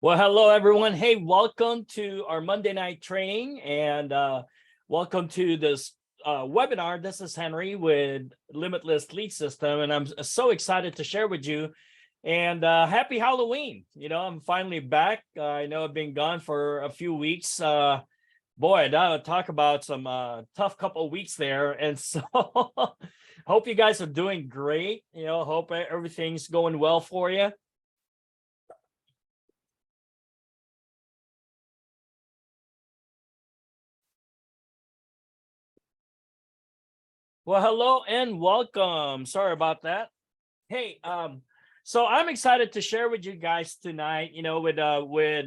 Well, hello, everyone. Hey, welcome to our Monday night training and welcome to this webinar. This is Henry with Limitless Lead System, and I'm so excited to share with you. And happy Halloween. I'm finally back. I know I've been gone for a few weeks. Boy, now talk about some tough couple of weeks there. And so hope you guys are doing great. Hope everything's going well for you. Well, hello and welcome. Sorry about that. Hey, so I'm excited to share with you guys tonight, with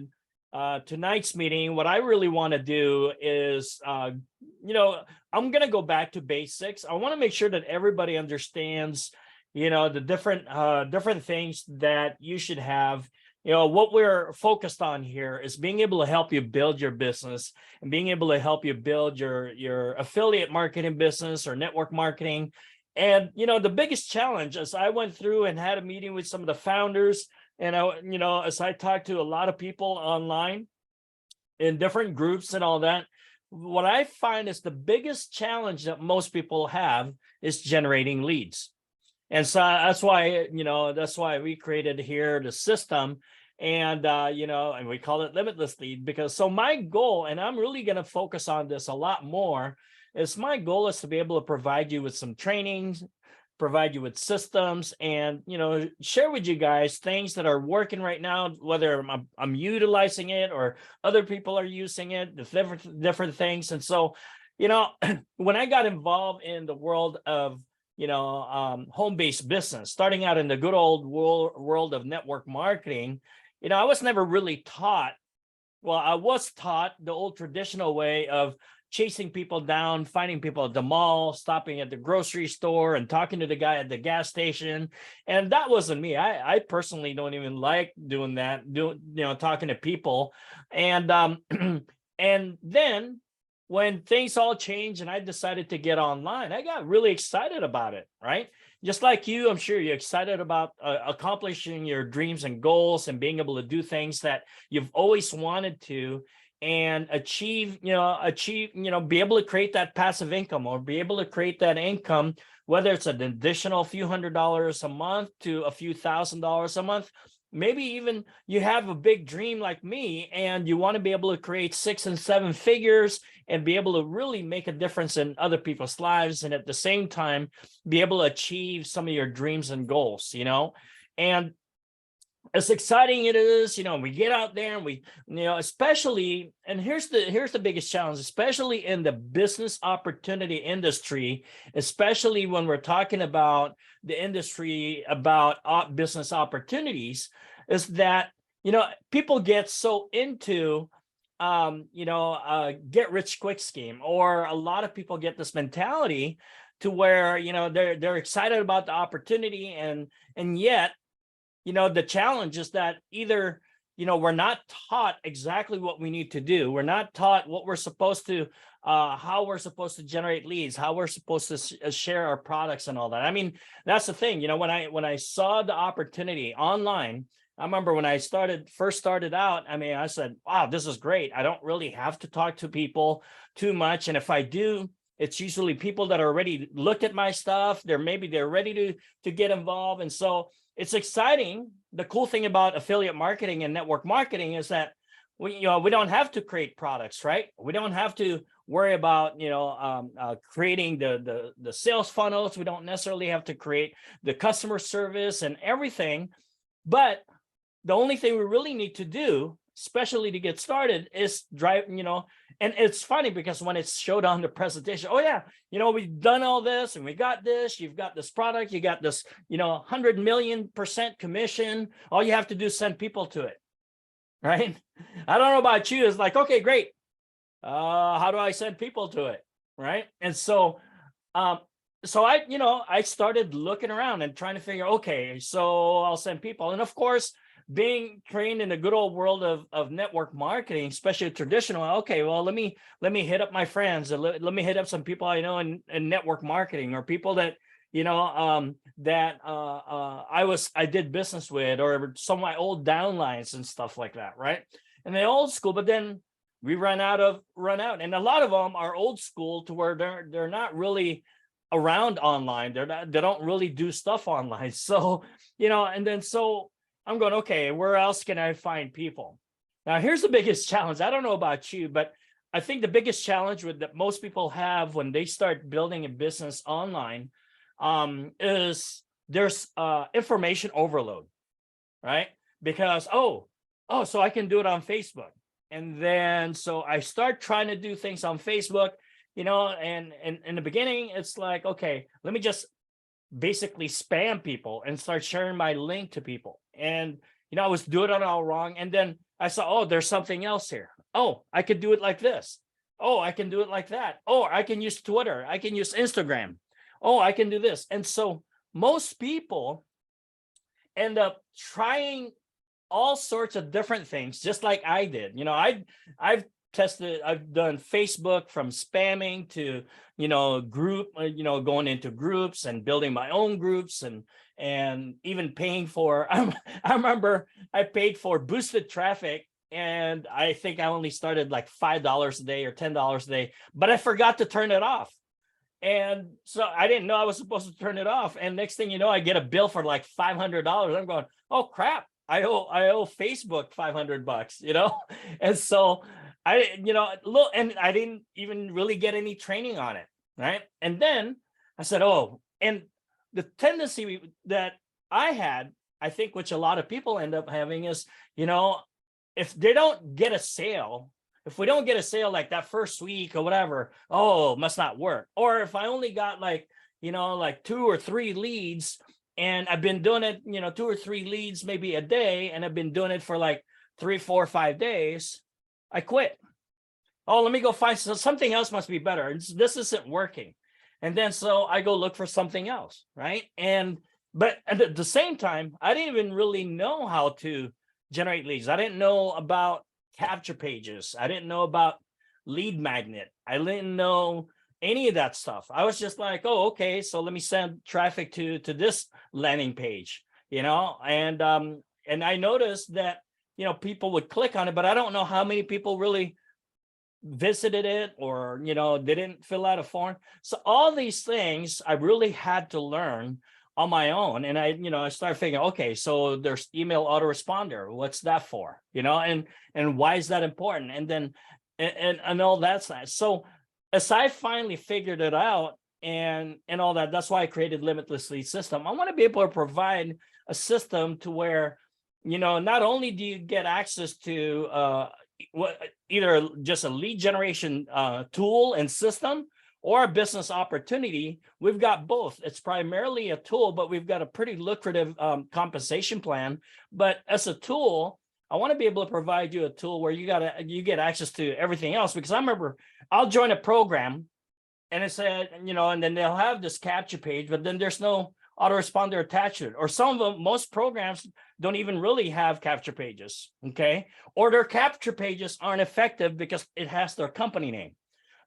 tonight's meeting. What I really want to do is I'm going to go back to basics. I want to make sure that everybody understands, the different things that you should have. What we're focused on here is being able to help you build your business and being able to help you build your affiliate marketing business or network marketing. And, the biggest challenge, as I went through and had a meeting with some of the founders, and as I talked to a lot of people online in different groups and all that, what I find is the biggest challenge that most people have is generating leads. And so that's why we created here the system, and and we call it Limitless Lead, because so my goal, and I'm really going to focus on this a lot more, is my goal is to be able to provide you with some trainings, provide you with systems, and share with you guys things that are working right now, whether I'm utilizing it or other people are using it, the different things. And so when I got involved in the world of home-based business, starting out in the good old world of network marketing, I was never really taught. Well, I was taught the old traditional way of chasing people down, finding people at the mall, stopping at the grocery store and talking to the guy at the gas station. And that wasn't me. I personally don't even like doing that, talking to people. And and then when things all changed and I decided to get online, I got really excited about it, right? Just like you, I'm sure you're excited about accomplishing your dreams and goals and being able to do things that you've always wanted to, and achieve, be able to create that passive income or be able to create that income, whether it's an additional few $100s a month to a few $1,000s a month. Maybe even you have a big dream like me and you want to be able to create 6 and 7 figures and be able to really make a difference in other people's lives, and at the same time be able to achieve some of your dreams and goals, and as exciting it is, we get out there and we, especially, and here's the biggest challenge, especially in the business opportunity industry, especially when we're talking about the industry about business opportunities, is that, people get so into, get rich quick scheme, or a lot of people get this mentality to where, they're excited about the opportunity, and yet, the challenge is that either, we're not taught exactly what we need to do. We're not taught what we're supposed to, how we're supposed to generate leads, how we're supposed to share our products and all that. I mean, that's the thing, when I saw the opportunity online, I remember when I first started out, I said, wow, this is great. I don't really have to talk to people too much. And if I do, it's usually people that already looked at my stuff. They're ready to get involved. And so it's exciting. The cool thing about affiliate marketing and network marketing is that we don't have to create products, right? We don't have to worry about creating the sales funnels. We don't necessarily have to create the customer service and everything. But the only thing we really need to do, especially to get started, is drive, and it's funny because when it's showed on the presentation, oh yeah, we've done all this and we got this, you've got this product, you got this, 100 million% commission. All you have to do is send people to it, right? I don't know about you. It's like, okay, great. How do I send people to it? Right. And so, I started looking around and trying to figure, okay, so I'll send people. And of course, being trained in the good old world of network marketing, especially traditional, okay, well, let me hit up my friends, and let me hit up some people I know in network marketing, or people that that I did business with, or some of my old downlines and stuff like that, right? And they old school, but then we run out, and a lot of them are old school to where they're not really around online. They don't really do stuff online. So, and then so I'm going, okay, where else can I find people? Now, here's the biggest challenge. I don't know about you, but I think the biggest challenge that most people have when they start building a business online is there's information overload, right? Because, so I can do it on Facebook. And then so I start trying to do things on Facebook, and in the beginning, it's like, okay, let me just basically spam people and start sharing my link to people. And, I was doing it all wrong. And then I saw, there's something else here. Oh, I could do it like this. Oh, I can do it like that. Oh, I can use Twitter. I can use Instagram. Oh, I can do this. And so most people end up trying all sorts of different things, just like I did. I've done Facebook, from spamming to, group, going into groups and building my own groups, and even paying for, I remember I paid for boosted traffic, and I think I only started like $5 a day or $10 a day, but I forgot to turn it off. And so I didn't know I was supposed to turn it off. And next thing you know, I get a bill for like $500. I'm going, oh crap, I owe Facebook $500, And so and I didn't even really get any training on it, right? And then I said, and the tendency that I had, I think, which a lot of people end up having is, if they don't get a sale, if we don't get a sale like that first week or whatever, must not work. Or if I only got like 2 or 3 leads, and I've been doing it, 2 or 3 leads maybe a day, and I've been doing it for like 3, 4, 5 days, I quit. Let me go find something else. Must be better. This isn't working. And then so I go look for something else, right? But at the same time, I didn't even really know how to generate leads. I didn't know about capture pages. I didn't know about lead magnet. I didn't know any of that stuff. I was just like, okay, so let me send traffic to this landing page, and I noticed that, people would click on it, but I don't know how many people really visited it, or, they didn't fill out a form. So all these things I really had to learn on my own. And I started figuring, okay, so there's email autoresponder. What's that for? And why is that important? And then, and all that stuff. So as I finally figured it out and all that, that's why I created Limitless Lead System. I want to be able to provide a system to where, not only do you get access to either just a lead generation tool and system, or a business opportunity. We've got both. It's primarily a tool, but we've got a pretty lucrative compensation plan. But as a tool, I want to be able to provide you a tool where you get access to everything else. Because I remember I'll join a program, and it said, and then they'll have this capture page, but then there's no autoresponder attached to it. Or some of them, most programs don't even really have capture pages, okay? Or their capture pages aren't effective because it has their company name,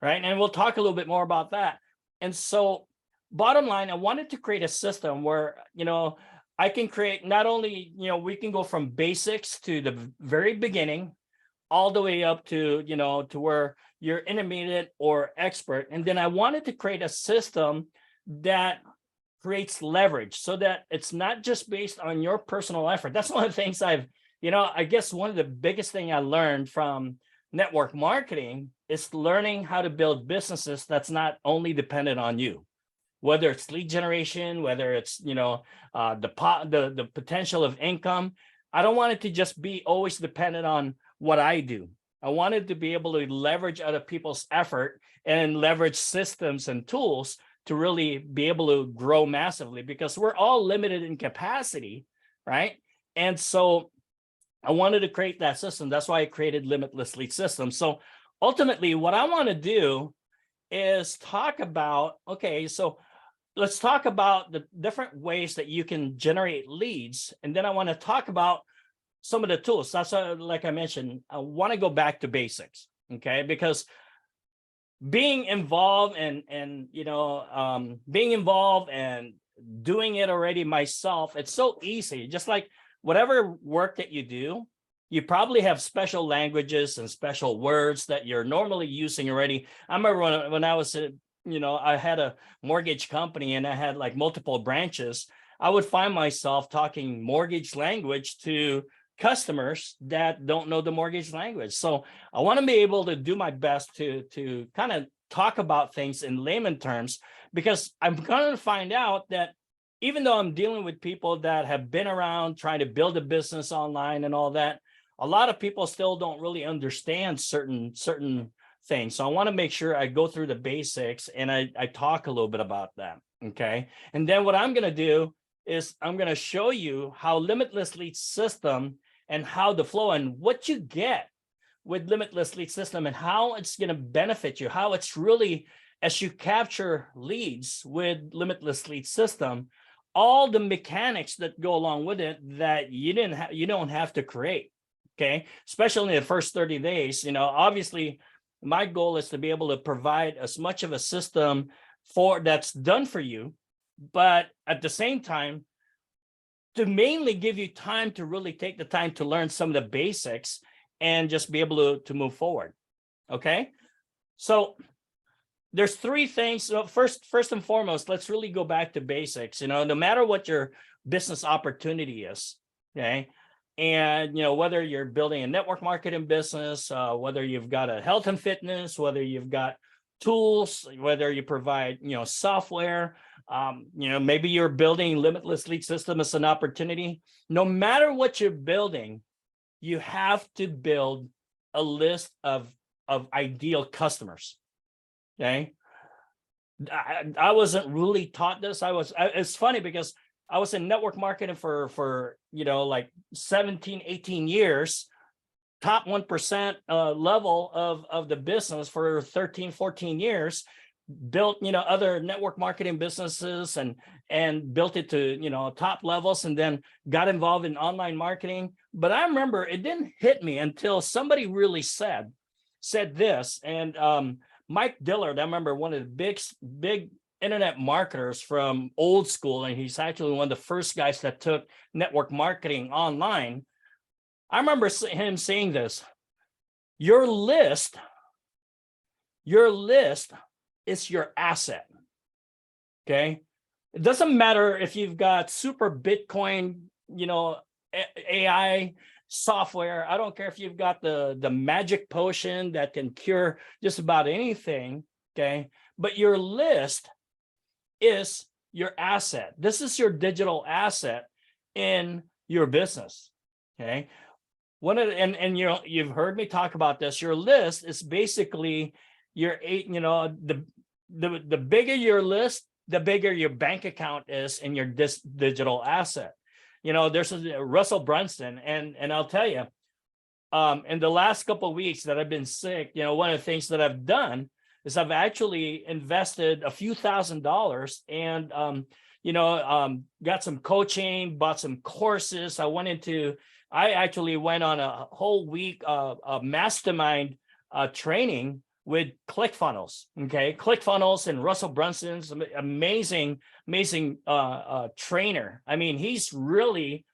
right? And we'll talk a little bit more about that. And so bottom line, I wanted to create a system where, I can create not only, we can go from basics to the very beginning, all the way up to, to where you're intermediate or expert. And then I wanted to create a system that creates leverage, so that it's not just based on your personal effort. That's one of the things I guess one of the biggest thing I learned from network marketing is learning how to build businesses that's not only dependent on you, whether it's lead generation, whether it's, the potential of income. I don't want it to just be always dependent on what I do. I wanted to be able to leverage other people's effort and leverage systems and tools to really be able to grow massively, because we're all limited in capacity, right? And so I wanted to create that system. That's why I created Limitless Lead System. So ultimately, what I want to do is talk about, okay, so let's talk about the different ways that you can generate leads. And then I want to talk about some of the tools. That's like I mentioned, I want to go back to basics, okay? Because being involved and being involved and doing it already myself, it's so easy. Just like whatever work that you do, you probably have special languages and special words that you're normally using already. I remember when I was, I had a mortgage company and I had like multiple branches. I would find myself talking mortgage language to customers that don't know the mortgage language. So I want to be able to do my best to kind of talk about things in layman terms, because I'm going to find out that even though I'm dealing with people that have been around trying to build a business online and all that, a lot of people still don't really understand certain things. So I want to make sure I go through the basics and I talk a little bit about that. Okay. And then what I'm going to do is I'm going to show you how Limitless Lead System and how the flow and what you get with Limitless Lead System and how it's going to benefit you, how it's really, as you capture leads with Limitless Lead System, all the mechanics that go along with it that you don't have to create. Okay, especially in the first 30 days, obviously my goal is to be able to provide as much of a system that's done for you, but at the same time, to mainly give you time to really take the time to learn some of the basics and just be able to move forward. Okay, so there's three things. So first and foremost, let's really go back to basics. No matter what your business opportunity is, okay, and whether you're building a network marketing business, whether you've got a health and fitness, whether you've got tools, whether you provide software, maybe you're building Limitless Lead System as an opportunity. No matter what you're building, you have to build a list of ideal customers. Okay, I wasn't really taught this. It's funny because I was in network marketing for like 17, 18 years, top 1% level of the business for 13, 14 years, built, other network marketing businesses and built it to, top levels, and then got involved in online marketing. But I remember it didn't hit me until somebody really said this. And Mike Dillard, I remember one of the big internet marketers from old school, and he's actually one of the first guys that took network marketing online. I remember him saying this: your list is your asset. Okay, it doesn't matter if you've got super Bitcoin, AI software. I don't care if you've got the magic potion that can cure just about anything. Okay, but your list is your asset. This is your digital asset in your business. Okay. You've heard me talk about this. Your list is basically the bigger your list, the bigger your bank account is in your digital asset. There's Russell Brunson, and I'll tell you, in the last couple of weeks that I've been sick, one of the things that I've done is I've actually invested a few $1,000s and, got some coaching, bought some courses. I actually went on a whole week of mastermind training with ClickFunnels. Okay, ClickFunnels and Russell Brunson's amazing trainer. I mean, he's really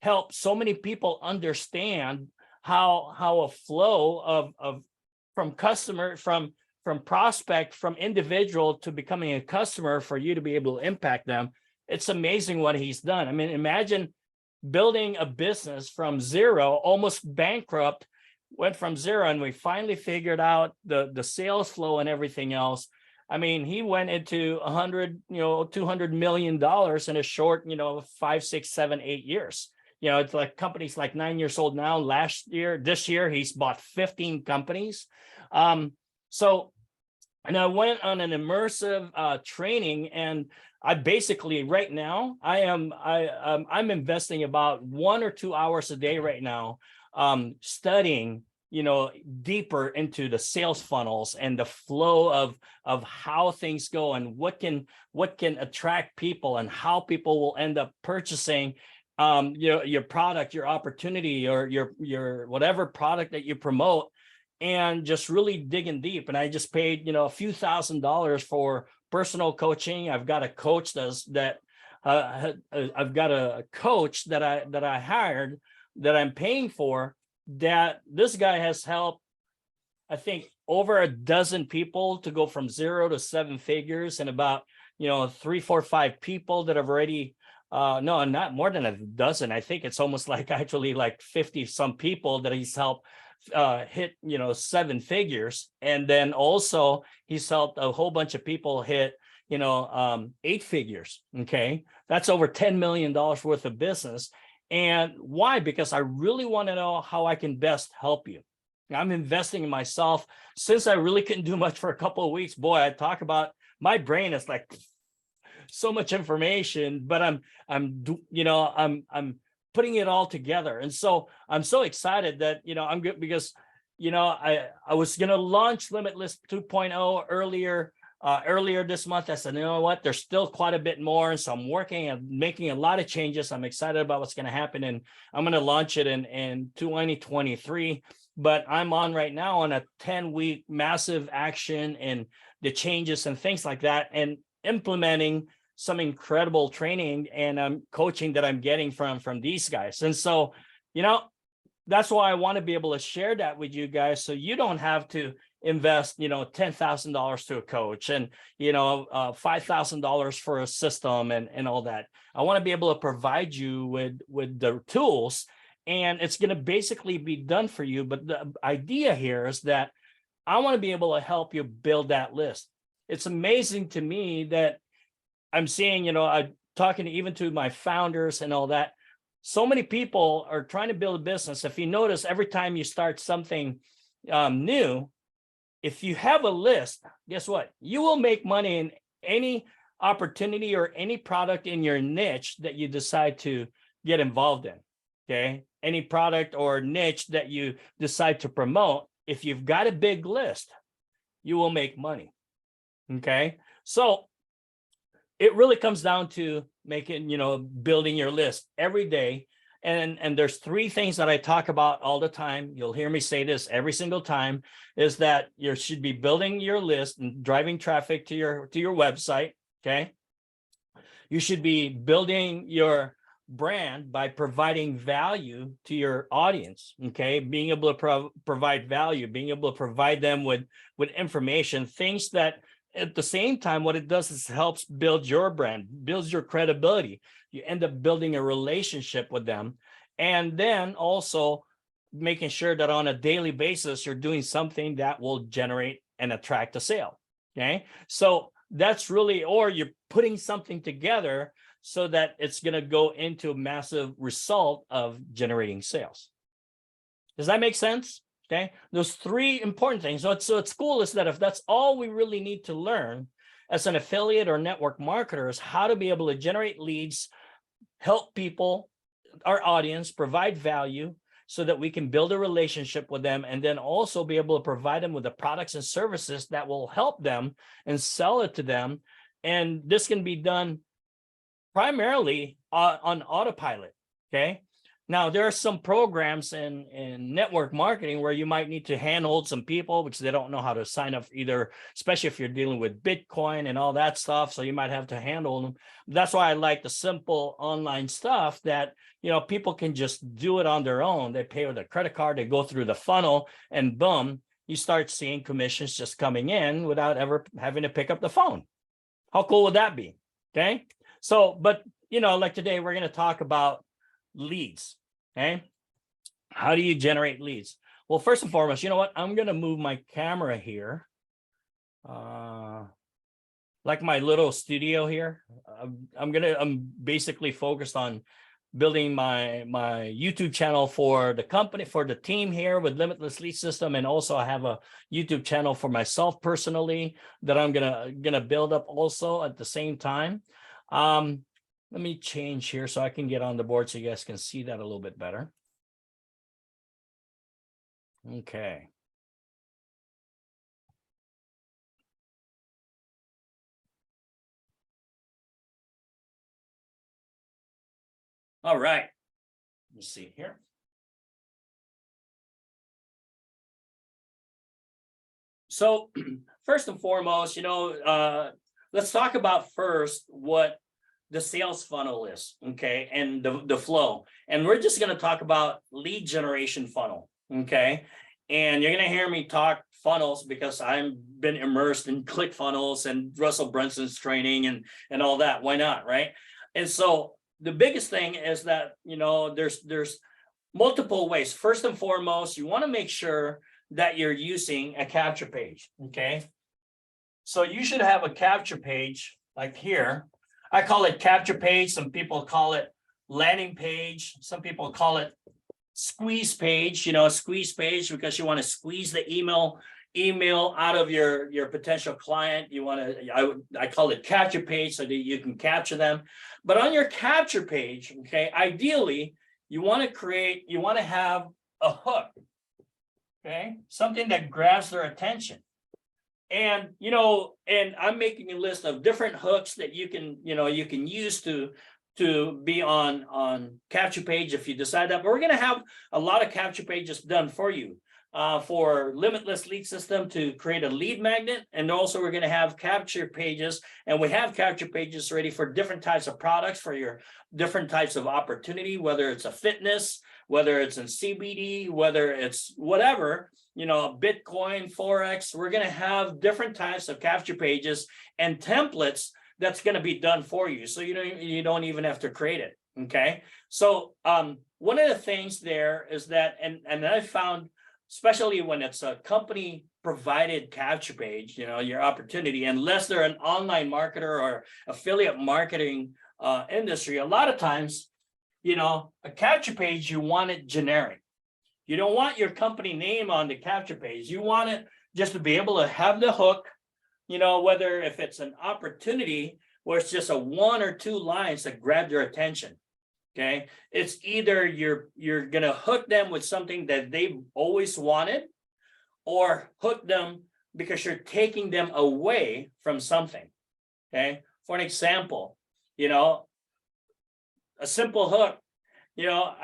helped so many people understand how a flow of from customer, from prospect, from individual to becoming a customer for you to be able to impact them. It's amazing what he's done. I mean, imagine building a business from zero, almost bankrupt, went from zero, and we finally figured out the sales flow and everything else. I mean, he went into $200 million in a short, 5, 6, 7, 8 years. It's like companies like 9 years old now. This year, he's bought 15 companies. And I went on an immersive training, and I basically right now I'm investing about 1 or 2 hours a day right now, studying deeper into the sales funnels and the flow of how things go and what can attract people and how people will end up purchasing your product, your opportunity, or your whatever product that you promote, and just really digging deep. And I just paid a few $1,000s for personal coaching. I've got a coach that I've got a coach that I hired, that I'm paying for, that this guy has helped, I think, over a dozen people to go from 0 to 7 figures, and about 3, 4, 5 people that have already no, not more than a dozen. I think it's almost like actually like 50 some people that he's helped hit 7 figures. And then also he's helped a whole bunch of people hit 8 figures. Okay, that's over $10 million worth of business. And why? Because I really want to know how I can best help you. I'm investing in myself. Since I really couldn't do much for a couple of weeks, boy, I talk about, my brain is like so much information, but I'm putting it all together. And so I'm so excited that I'm good, because I was going to launch Limitless 2.0 earlier this month. I said, you know what, there's still quite a bit more, and so I'm working and making a lot of changes. I'm excited about what's going to happen, and I'm going to launch it in 2023. But I'm on right now on a 10-week massive action, and the changes and things like that, and implementing some incredible training and coaching that I'm getting from these guys. And so that's why I want to be able to share that with you guys, so you don't have to invest $10,000 to a coach, and $5,000 for a system and all that. I want to be able to provide you with the tools, and it's going to basically be done for you. But the idea here is that I want to be able to help you build that list. It's amazing to me that I'm seeing, I'm talking even to my founders and all that. So many people are trying to build a business. If you notice, every time you start something new, if you have a list, guess what? You will make money in any opportunity or any product in your niche that you decide to get involved in. Okay. Any product or niche that you decide to promote, if you've got a big list, you will make money. Okay. So it really comes down to making, building your list every day. And there's 3 things that I talk about all the time. You'll hear me say this every single time, is that you should be building your list and driving traffic to your website. Okay. You should be building your brand by providing value to your audience. Okay. Being able to provide value, being able to provide them with information, things that, at the same time, what it does is helps build your brand, builds your credibility. You end up building a relationship with them. And then also making sure that on a daily basis, you're doing something that will generate and attract a sale. Okay. So that's really, or you're putting something together so that it's going to go into a massive result of generating sales. Does that make sense? Okay, those 3 important things. So it's cool is that if that's all we really need to learn as an affiliate or network marketer, is how to be able to generate leads, help people, our audience, provide value so that we can build a relationship with them, and then also be able to provide them with the products and services that will help them and sell it to them. And this can be done primarily on autopilot. Okay. Now, there are some programs in network marketing where you might need to handhold some people because they don't know how to sign up either, especially if you're dealing with Bitcoin and all that stuff. So you might have to handle them. That's why I like the simple online stuff that, people can just do it on their own. They pay with a credit card, they go through the funnel, and boom, you start seeing commissions just coming in without ever having to pick up the phone. How cool would that be? Okay. So, but, like today, we're going to talk about leads. Okay. How do you generate leads? Well, first and foremost, you know what? I'm going to move my camera here. Like my little studio here. I'm basically focused on building my YouTube channel for the company, for the team here with Limitless Lead System. And also I have a YouTube channel for myself personally that I'm gonna build up also at the same time. Let me change here so I can get on the board so you guys can see that a little bit better. Okay. All right. Let's see here. So first and foremost, let's talk about first what the sales funnel is, okay, and the flow. And we're just going to talk about lead generation funnel, okay? And you're going to hear me talk funnels because I've been immersed in ClickFunnels and Russell Brunson's training and all that. Why not, right? And so the biggest thing is that, you know, there's multiple ways. First and foremost, you want to make sure that you're using a capture page, okay? So you should have a capture page like here. I call it capture page. Some people call it landing page. Some people call it squeeze page, you know, squeeze page because you want to squeeze the email out of your potential client. You want to, I call it capture page so that you can capture them. But on your capture page, okay, ideally, you want to have a hook, okay, something that grabs their attention. And, you know, and I'm making a list of different hooks that you can, you know, you can use to be on capture page if you decide that. But we're going to have a lot of capture pages done for you for Limitless Lead System to create a lead magnet. And also we're going to have capture pages, and we have capture pages ready for different types of products for your different types of opportunity, whether it's a fitness, whether it's in CBD, whether it's whatever, you know, Bitcoin, Forex. We're going to have different types of capture pages and templates that's going to be done for you. So you don't even have to create it. Okay. So one of the things there is that, and I found, especially when it's a company provided capture page, you know, your opportunity, unless they're an online marketer or affiliate marketing industry, a lot of times, you know, a capture page, you want it generic. You don't want your company name on the capture page. You want it just to be able to have the hook, you know, whether if it's an opportunity where it's just a 1 or 2 lines that grab their attention. Okay. It's either you're going to hook them with something that they've always wanted, or hook them because you're taking them away from something. Okay. For an example, you know, a simple hook, you know,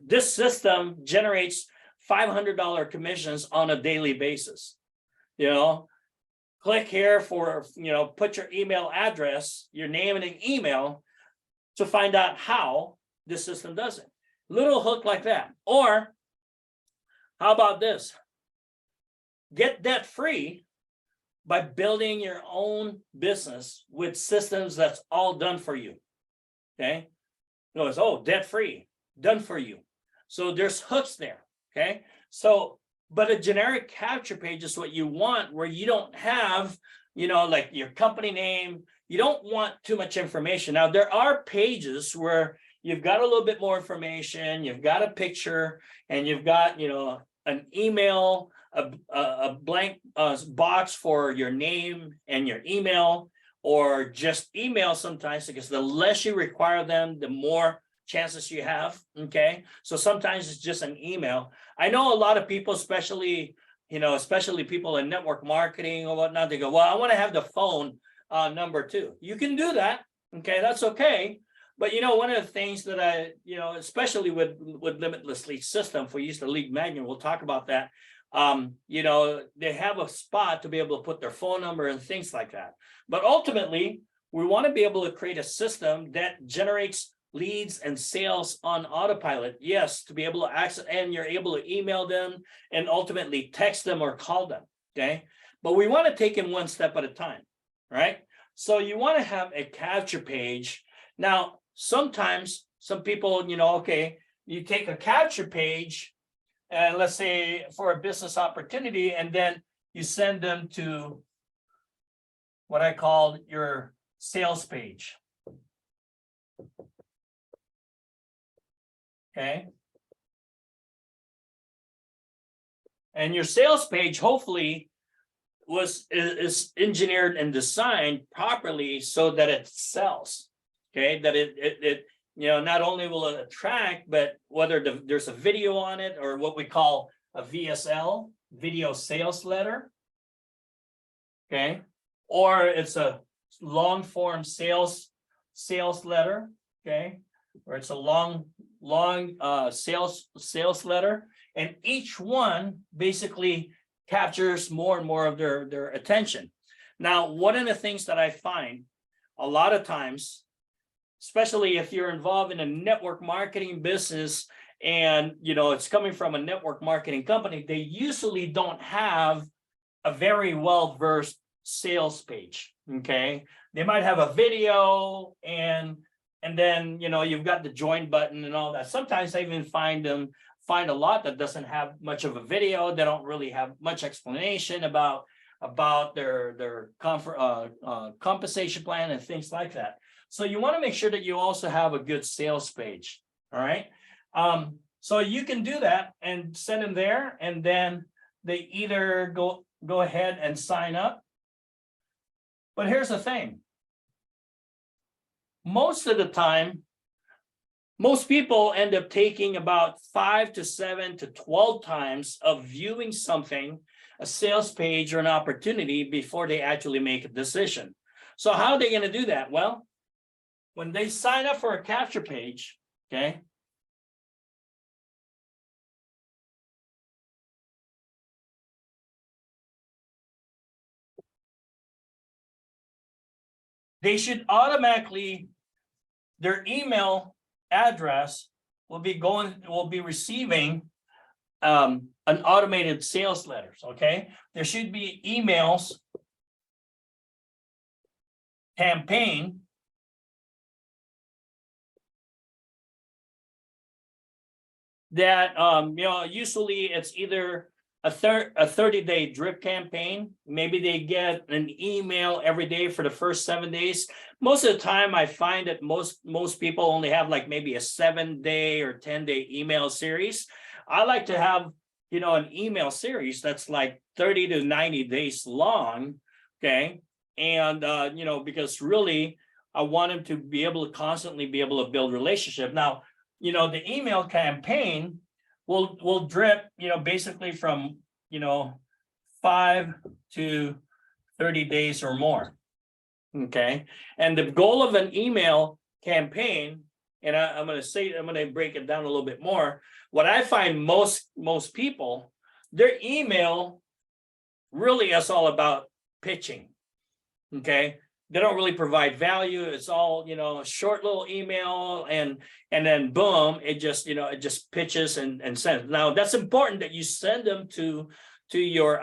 this system generates $500 commissions on a daily basis. You know, click here for, you know, put your email address, your name and an email to find out how this system does it. Little hook like that. Or how about this? Get debt free by building your own business with systems that's all done for you. Okay. No, it's debt free, done for you. So there's hooks there. Okay. So, but a generic capture page is what you want, where you don't have, you know, like your company name. You don't want too much information. Now, there are pages where you've got a little bit more information, you've got a picture, and you've got, you know, an email, a blank box for your name and your email, or just email sometimes, because the less you require them, the more chances you have. Okay. So sometimes it's just an email. I know a lot of people, especially people in network marketing or whatnot, they go, well, I want to have the phone number too. You can do that. Okay. That's okay. But, you know, one of the things that I, you know, especially with Limitless Lead System, if we use the lead magnet, we'll talk about that. You know, they have a spot to be able to put their phone number and things like that. But ultimately, we want to be able to create a system that generates leads and sales on autopilot. Yes, to be able to access, and you're able to email them and ultimately text them or call them. Okay. But we want to take it one step at a time, right? So you want to have a capture page. Now, sometimes some people, you know, okay, you take a capture page, and let's say for a business opportunity, and then you send them to what I call your sales page. Okay. And your sales page hopefully is engineered and designed properly so that it sells. Okay, that it you know, not only will it attract, but whether there's a video on it, or what we call a VSL, video sales letter. Okay, or it's a long form sales letter. Okay, or it's a long sales letter, and each one basically captures more and more of their attention. Now, one of the things that I find a lot of times, especially if you're involved in a network marketing business and it's coming from a network marketing company, they usually don't have a very well-versed sales page. Okay, they might have a video and then you've got the join button and all that. Sometimes I even find a lot that doesn't have much of a video. They don't really have much explanation about their compensation plan and things like that. So you want to make sure that you also have a good sales page. All right. So you can do that and send them there, and then they either go ahead and sign up. But here's the thing. Most of the time, most people end up taking about 5 to 7 to 12 times of viewing something, a sales page or an opportunity, before they actually make a decision. So how are they going to do that? Well, when they sign up for a capture page, okay, they should automatically, their email address will be receiving an automated sales letters. Okay, there should be emails campaign that usually it's either a 30-day drip campaign. Maybe they get an email every day for the first 7 days. Most of the time I find that most people only have like maybe a 7-day or 10-day email series. I like to have an email series that's like 30 to 90 days long. Okay, and because really I want them to be able to constantly be able to build relationship. Now the email campaign will drip, basically from, 5 to 30 days or more. Okay. And the goal of an email campaign, and I'm going to break it down a little bit more. What I find most people, their email really is all about pitching. Okay. They don't really provide value. It's all, a short little email, and then boom, it just pitches and sends. Now that's important that you send them to your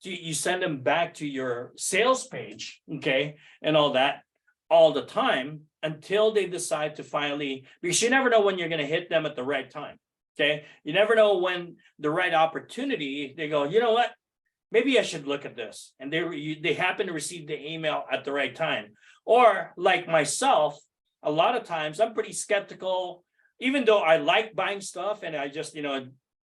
you send them back to your sales page, okay, and all that all the time until they decide to finally, because you never know when you're going to hit them at the right time. Okay, you never know when the right opportunity, they go, you know what? Maybe I should look at this, and they happen to receive the email at the right time. Or like myself, a lot of times I'm pretty skeptical, even though I like buying stuff and I just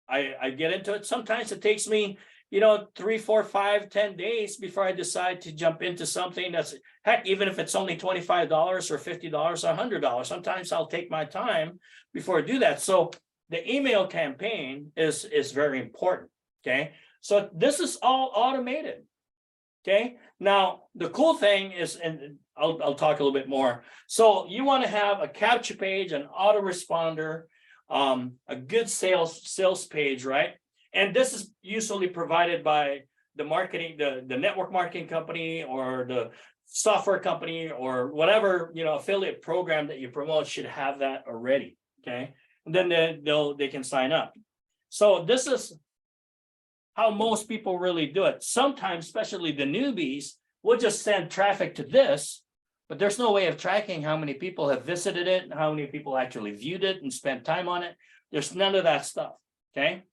I get into it. Sometimes it takes me 3, 4, 5, 10 days before I decide to jump into something that's, heck, even if it's only $25 or $50 or $100. Sometimes I'll take my time before I do that. So the email campaign is very important. Okay. So this is all automated. Okay. Now, the cool thing is, and I'll talk a little bit more. So you want to have a capture page, an autoresponder, a good sales page, right? And this is usually provided by the network marketing company or the software company or whatever, affiliate program that you promote should have that already. Okay. And then they can sign up. So this is how most people really do it. Sometimes, especially the newbies, will just send traffic to this, but there's no way of tracking how many people have visited it and how many people actually viewed it and spent time on it. There's none of that stuff. Okay.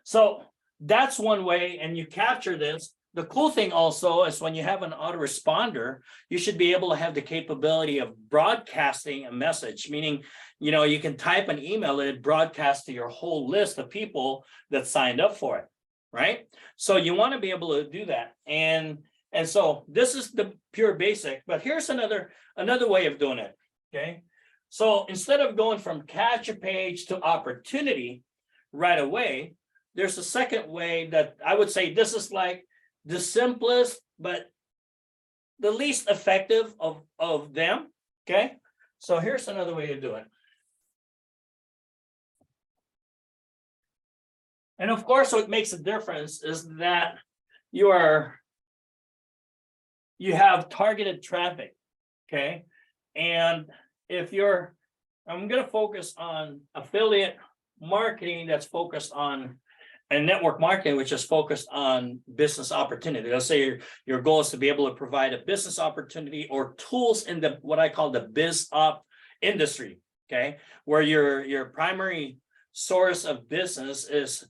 So that's one way, and you capture this. The cool thing also is when you have an autoresponder, you should be able to have the capability of broadcasting a message, meaning, you can type an email and it broadcasts to your whole list of people that signed up for it. Right. So you want to be able to do that. And so this is the pure basic, but here's another way of doing it. Okay. So instead of going from capture page to opportunity right away, there's a second way that I would say this is like the simplest, but the least effective of them. Okay. So here's another way to do it. And of course, what makes a difference is that you are you have targeted traffic. Okay. And if you're, I'm going to focus on affiliate marketing that's focused on, and network marketing, which is focused on business opportunity. Let's say your goal is to be able to provide a business opportunity or tools in the what I call the biz op industry. Okay, where your primary source of business is,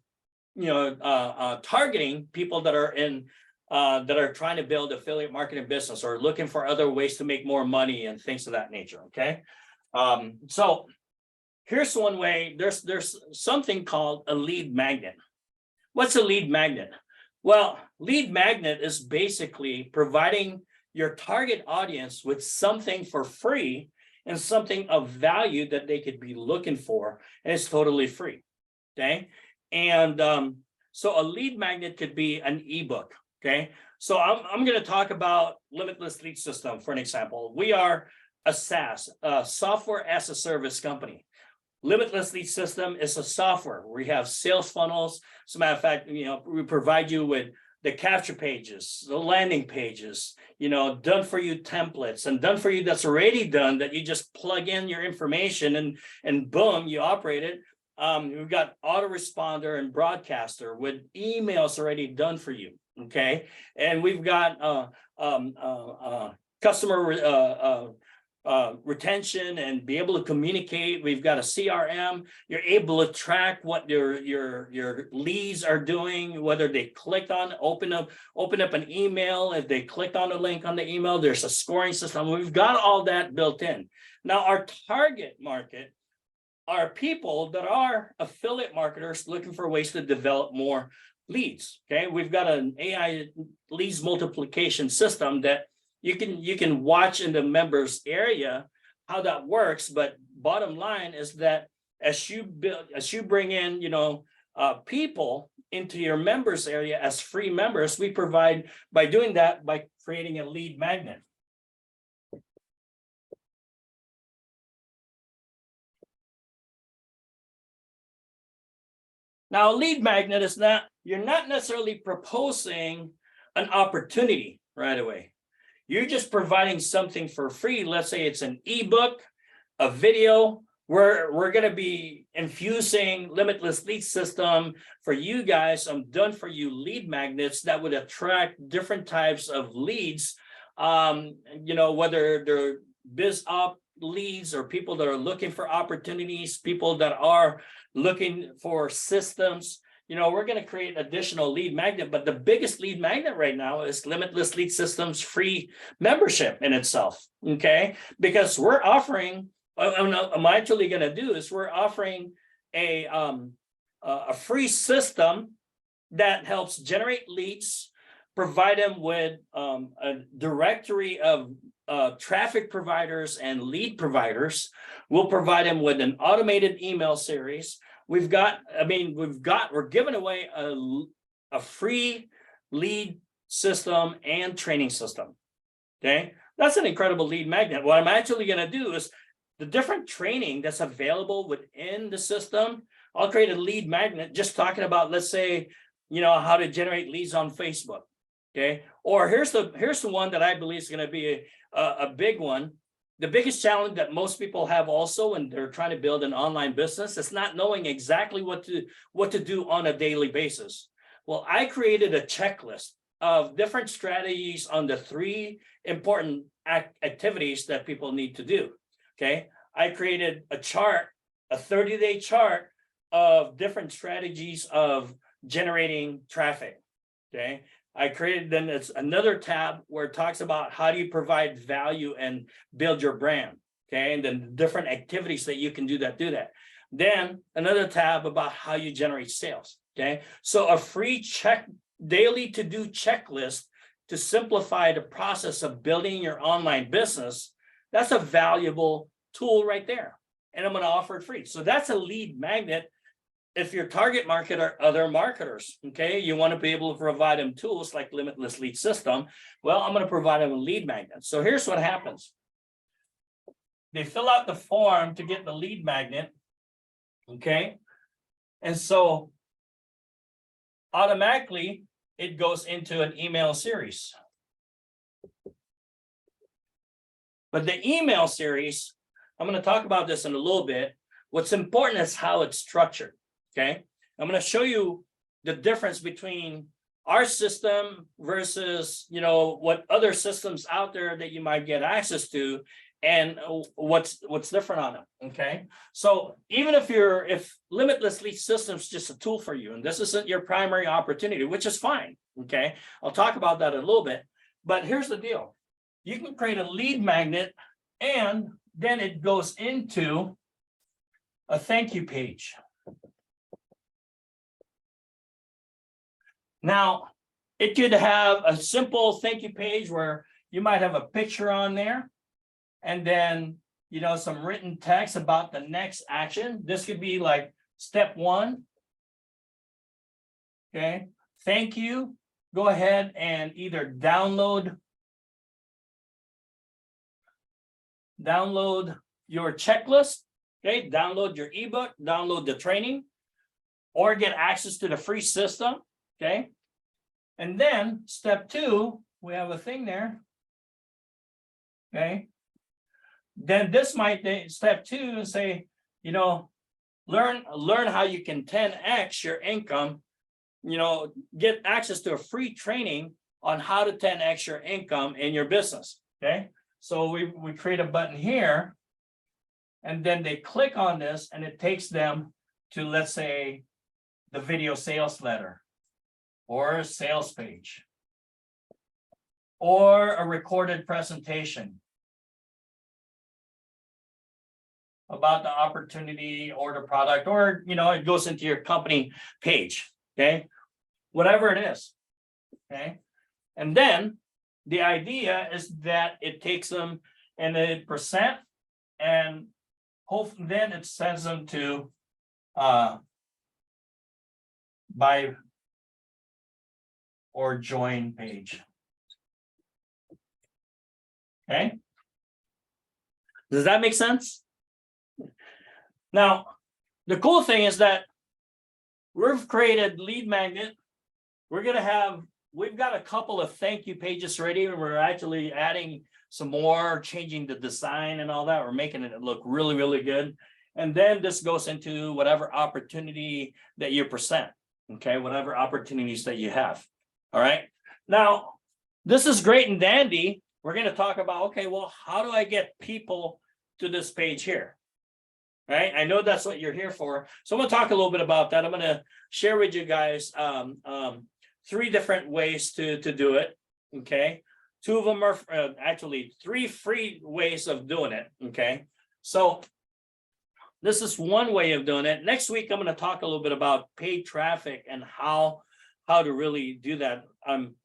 targeting people that are in that are trying to build affiliate marketing business or looking for other ways to make more money and things of that nature. Okay, so here's one way. There's something called a lead magnet. What's a lead magnet? Well, lead magnet is basically providing your target audience with something for free and something of value that they could be looking for, and it's totally free. Okay, and so a lead magnet could be an ebook. Okay, so I'm going to talk about Limitless Lead System for an example. We are a SaaS, software as a service company. Limitless Lead System is a software. We have sales funnels. As a matter of fact, we provide you with the capture pages, the landing pages, done for you templates, and done for you that's already done that you just plug in your information and boom, you operate it. We've got autoresponder and broadcaster with emails already done for you. Okay, and we've got customer retention and be able to communicate. We've got a CRM. You're able to track what your leads are doing, whether they clicked on, open up an email. If they clicked on the link on the email, there's a scoring system. We've got all that built in. Now, our target market are people that are affiliate marketers looking for ways to develop more leads. Okay, we've got an AI leads multiplication system that you can watch in the members area how that works. But bottom line is that as you bring in people into your members area as free members, we provide by doing that by creating a lead magnet. Now, a lead magnet is not, you're not necessarily proposing an opportunity right away. You're just providing something for free. Let's say it's an ebook, a video. We're going to be infusing Limitless Lead System for you guys, some done for you lead magnets that would attract different types of leads, whether they're biz op leads or people that are looking for opportunities, people that are looking for systems. We're going to create additional lead magnet, but the biggest lead magnet right now is Limitless Lead Systems free membership in itself. Okay, because we're offering, what I'm actually going to do is we're offering a free system that helps generate leads, provide them with a directory of traffic providers and lead providers. We'll provide them with an automated email series. We're giving away a free lead system and training system. Okay, that's an incredible lead magnet. What I'm actually going to do is the different training that's available within the system. I'll create a lead magnet just talking about, let's say, how to generate leads on Facebook. Okay, or here's the one that I believe is going to be a big one. The biggest challenge that most people have also when they're trying to build an online business is not knowing exactly what to do on a daily basis. Well, I created a checklist of different strategies on the 3 important activities that people need to do. Okay, I created a chart, a 30-day chart of different strategies of generating traffic. Okay, I created then it's another tab where it talks about how do you provide value and build your brand. Okay, and then different activities that you can do that. Then another tab about how you generate sales. Okay, so a free daily to-do checklist to simplify the process of building your online business. That's a valuable tool right there, and I'm going to offer it free. So that's a lead magnet. If your target market are other marketers, okay, you want to be able to provide them tools like Limitless Lead System. Well, I'm going to provide them a lead magnet. So here's what happens. They fill out the form to get the lead magnet, okay, and so automatically it goes into an email series. But the email series, I'm going to talk about this in a little bit. What's important is how it's structured. Okay. I'm going to show you the difference between our system versus, what other systems out there that you might get access to, and what's different on them. Okay. So even if Limitless Lead Systems is just a tool for you, and this isn't your primary opportunity, which is fine. Okay. I'll talk about that in a little bit. But here's the deal. You can create a lead magnet, and then it goes into a thank you page. Now, it could have a simple thank you page where you might have a picture on there, and then, some written text about the next action. This could be like step 1. Okay, thank you. Go ahead and either download your checklist. Okay, download your ebook, download the training, or get access to the free system. Okay. And then step 2, we have a thing there. Okay. Then this might be step 2 and say, learn how you can 10x your income, get access to a free training on how to 10x your income in your business. Okay. So we create a button here, and then they click on this, and it takes them to, let's say, the video sales letter, or a sales page, or a recorded presentation about the opportunity or the product, or, it goes into your company page. Okay. Whatever it is. Okay. And then the idea is that it takes them and a percent, and hopefully then it sends them to buy or join page. Okay. Does that make sense? Now, the cool thing is that we've created lead magnet. We've got a couple of thank you pages ready, and we're actually adding some more, changing the design and all that. We're making it look really, really good. And then this goes into whatever opportunity that you present. Okay, whatever opportunities that you have. All right. Now, this is great and dandy. We're going to talk about, okay, well, how do I get people to this page here? Right. I know that's what you're here for. So I'm going to talk a little bit about that. I'm going to share with you guys 3 different ways to do it. Okay. 2 of them are actually 3 free ways of doing it. Okay. So this is one way of doing it. Next week, I'm going to talk a little bit about paid traffic and how to really do that. I'm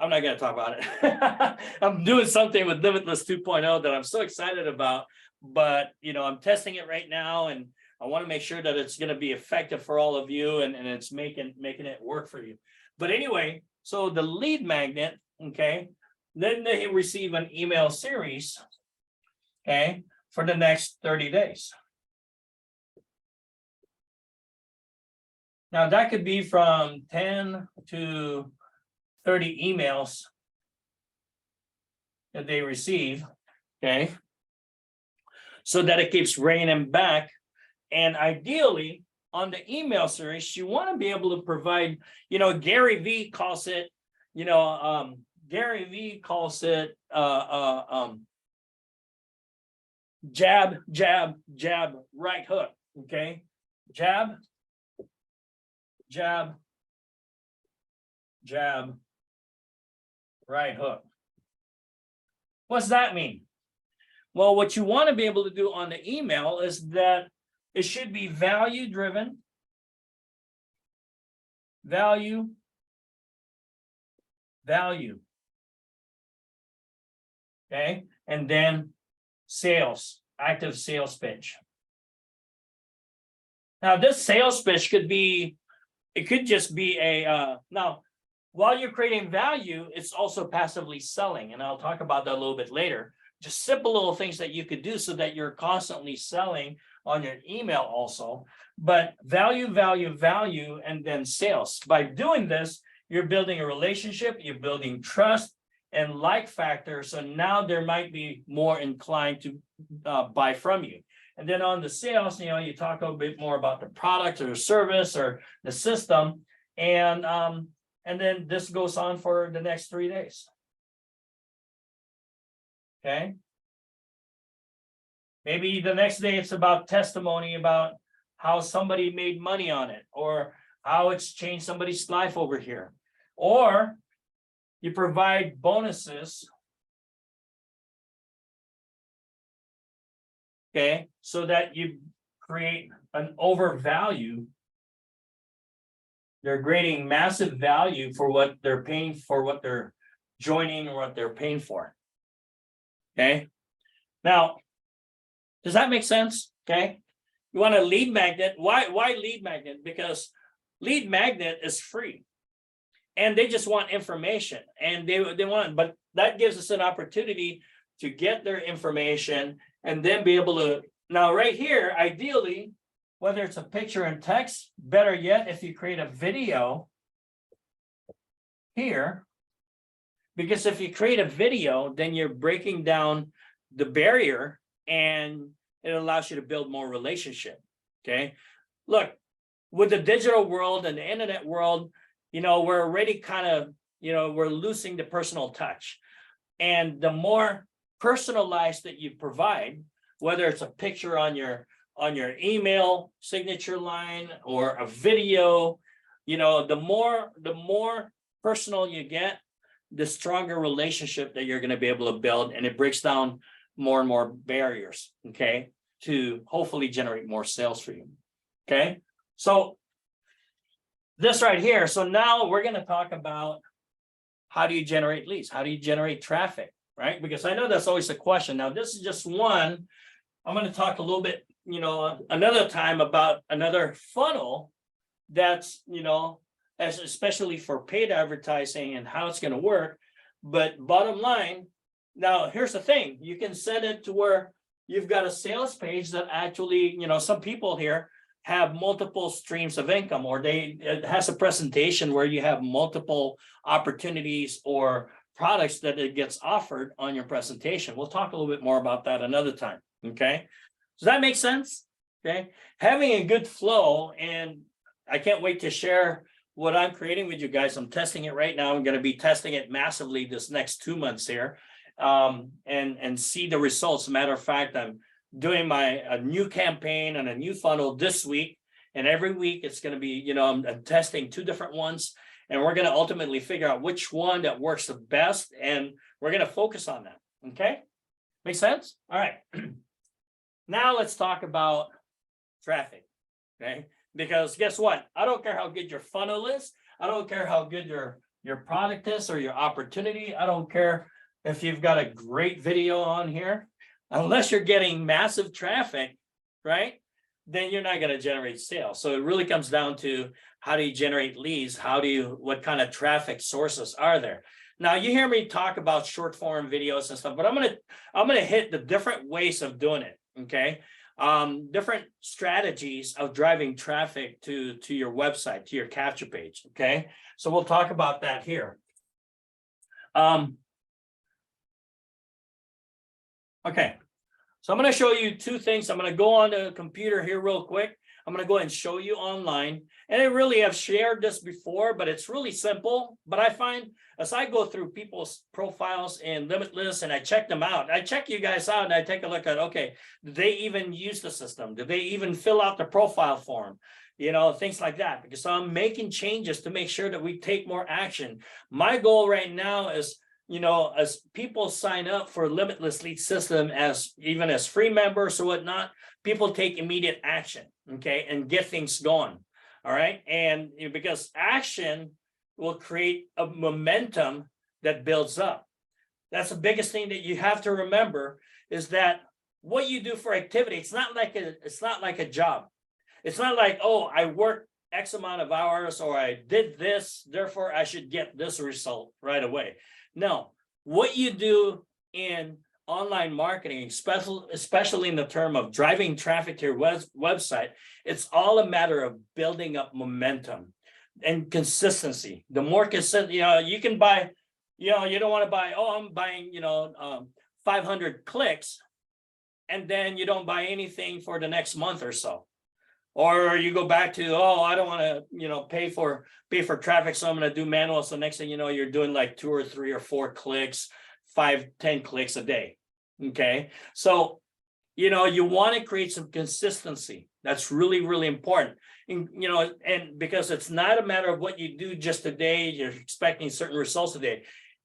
not going to talk about it. I'm doing something with Limitless 2.0 that I'm so excited about, but I'm testing it right now, and I want to make sure that it's going to be effective for all of you, and it's making it work for you. But anyway, so the lead magnet, okay, then they receive an email series, okay, for the next 30 days. Now that could be from 10 to 30 emails that they receive, okay, so that it keeps bringing them back. And ideally, on the email series, you want to be able to provide, Gary Vee calls it, jab, jab, jab, right hook. Okay. Jab, jab, jab, right hook. What's that mean? Well, what you want to be able to do on the email is that it should be value driven, value. Okay. And then sales, active sales pitch. Now this sales pitch could just be a, now while you're creating value, it's also passively selling. And I'll talk about that a little bit later. Just simple little things that you could do so that you're constantly selling on your email also. But value, and then sales. By doing this, you're building a relationship, you're building trust, and like factor. So now there might be more inclined to buy from you. And then on the sales, you talk a bit more about the product or the service or the system. And then this goes on for the next 3 days. Okay. Maybe the next day it's about testimony about how somebody made money on it, or how it's changed somebody's life over here. Or you provide bonuses, okay, so that you create an overvalue. They're creating massive value for what they're paying for, what they're joining, or what they're paying for. Okay. Now, does that make sense? Okay. You want a lead magnet. Why lead magnet? Because lead magnet is free. And they just want information. And they want, but that gives us an opportunity to get their information and then be able to, now right here, ideally, whether it's a picture and text, better yet, if you create a video here, because if you create a video, then you're breaking down the barrier and it allows you to build more relationship. Okay. Look, with the digital world and the internet world, we're already kind of, we're losing the personal touch. And the more personalized that you provide, whether it's a picture on your email signature line or a video, the more personal you get, the stronger relationship that you're going to be able to build, and it breaks down more and more barriers, okay, to hopefully generate more sales for you. Okay, so this right here. So now we're going to talk about how do you generate leads? How do you generate traffic, right? Because I know that's always a question. Now, this is just one. I'm going to talk a little bit, another time about another funnel that's, especially for paid advertising and how it's going to work. But bottom line, now here's the thing. You can set it to where you've got a sales page that actually, some people here have multiple streams of income, or it has a presentation where you have multiple opportunities or products that it gets offered on your presentation. We'll talk a little bit more about that another time. Okay. Does that make sense? Okay. Having a good flow, and I can't wait to share what I'm creating with you guys. I'm testing it right now. I'm going to be testing it massively this next 2 months here, and see the results. Matter of fact, I'm doing a new campaign and a new funnel this week, and every week it's going to be, I'm testing 2 different ones, and we're going to ultimately figure out which one that works the best, and we're going to focus on that. Okay, make sense? All right. Now let's talk about traffic. Okay, because guess what? I don't care how good your funnel is. I don't care how good your product is or your opportunity. I don't care if you've got a great video on here. Unless you're getting massive traffic, right, then you're not going to generate sales. So it really comes down to, how do you generate leads? What kind of traffic sources are there? Now, you hear me talk about short form videos and stuff, but I'm going to hit the different ways of doing it. Okay. Different strategies of driving traffic to your website, to your capture page. Okay. So we'll talk about that here. Okay, so I'm going to show you 2 things. I'm going to go on the computer here real quick. I'm going to go ahead and show you online. And I really have shared this before, but it's really simple. But I find as I go through people's profiles in Limitless and I check them out, I check you guys out and I take a look at, okay, do they even use the system? Do they even fill out the profile form? Things like that. Because I'm making changes to make sure that we take more action. My goal right now is, as people sign up for Limitless Lead System even as free members or whatnot, people take immediate action, okay, and get things going. All right. And because action will create a momentum that builds up. That's the biggest thing that you have to remember, is that what you do for activity, it's not like a job. It's not like, oh, I worked X amount of hours, or I did this, therefore I should get this result right away. No, what you do in online marketing, especially in the term of driving traffic to your website, it's all a matter of building up momentum and consistency. The more consistent, you can buy you know, you don't want to buy, oh, I'm buying, 500 clicks, and then you don't buy anything for the next month or so. Or you go back to, oh, I don't want to, pay for traffic, so I'm going to do manual. So next thing you know, you're doing like 2 or 3 or 4 clicks, 5, 10 clicks a day. Okay. So, you want to create some consistency. That's really, really important. And, and because it's not a matter of what you do just a day, you're expecting certain results today.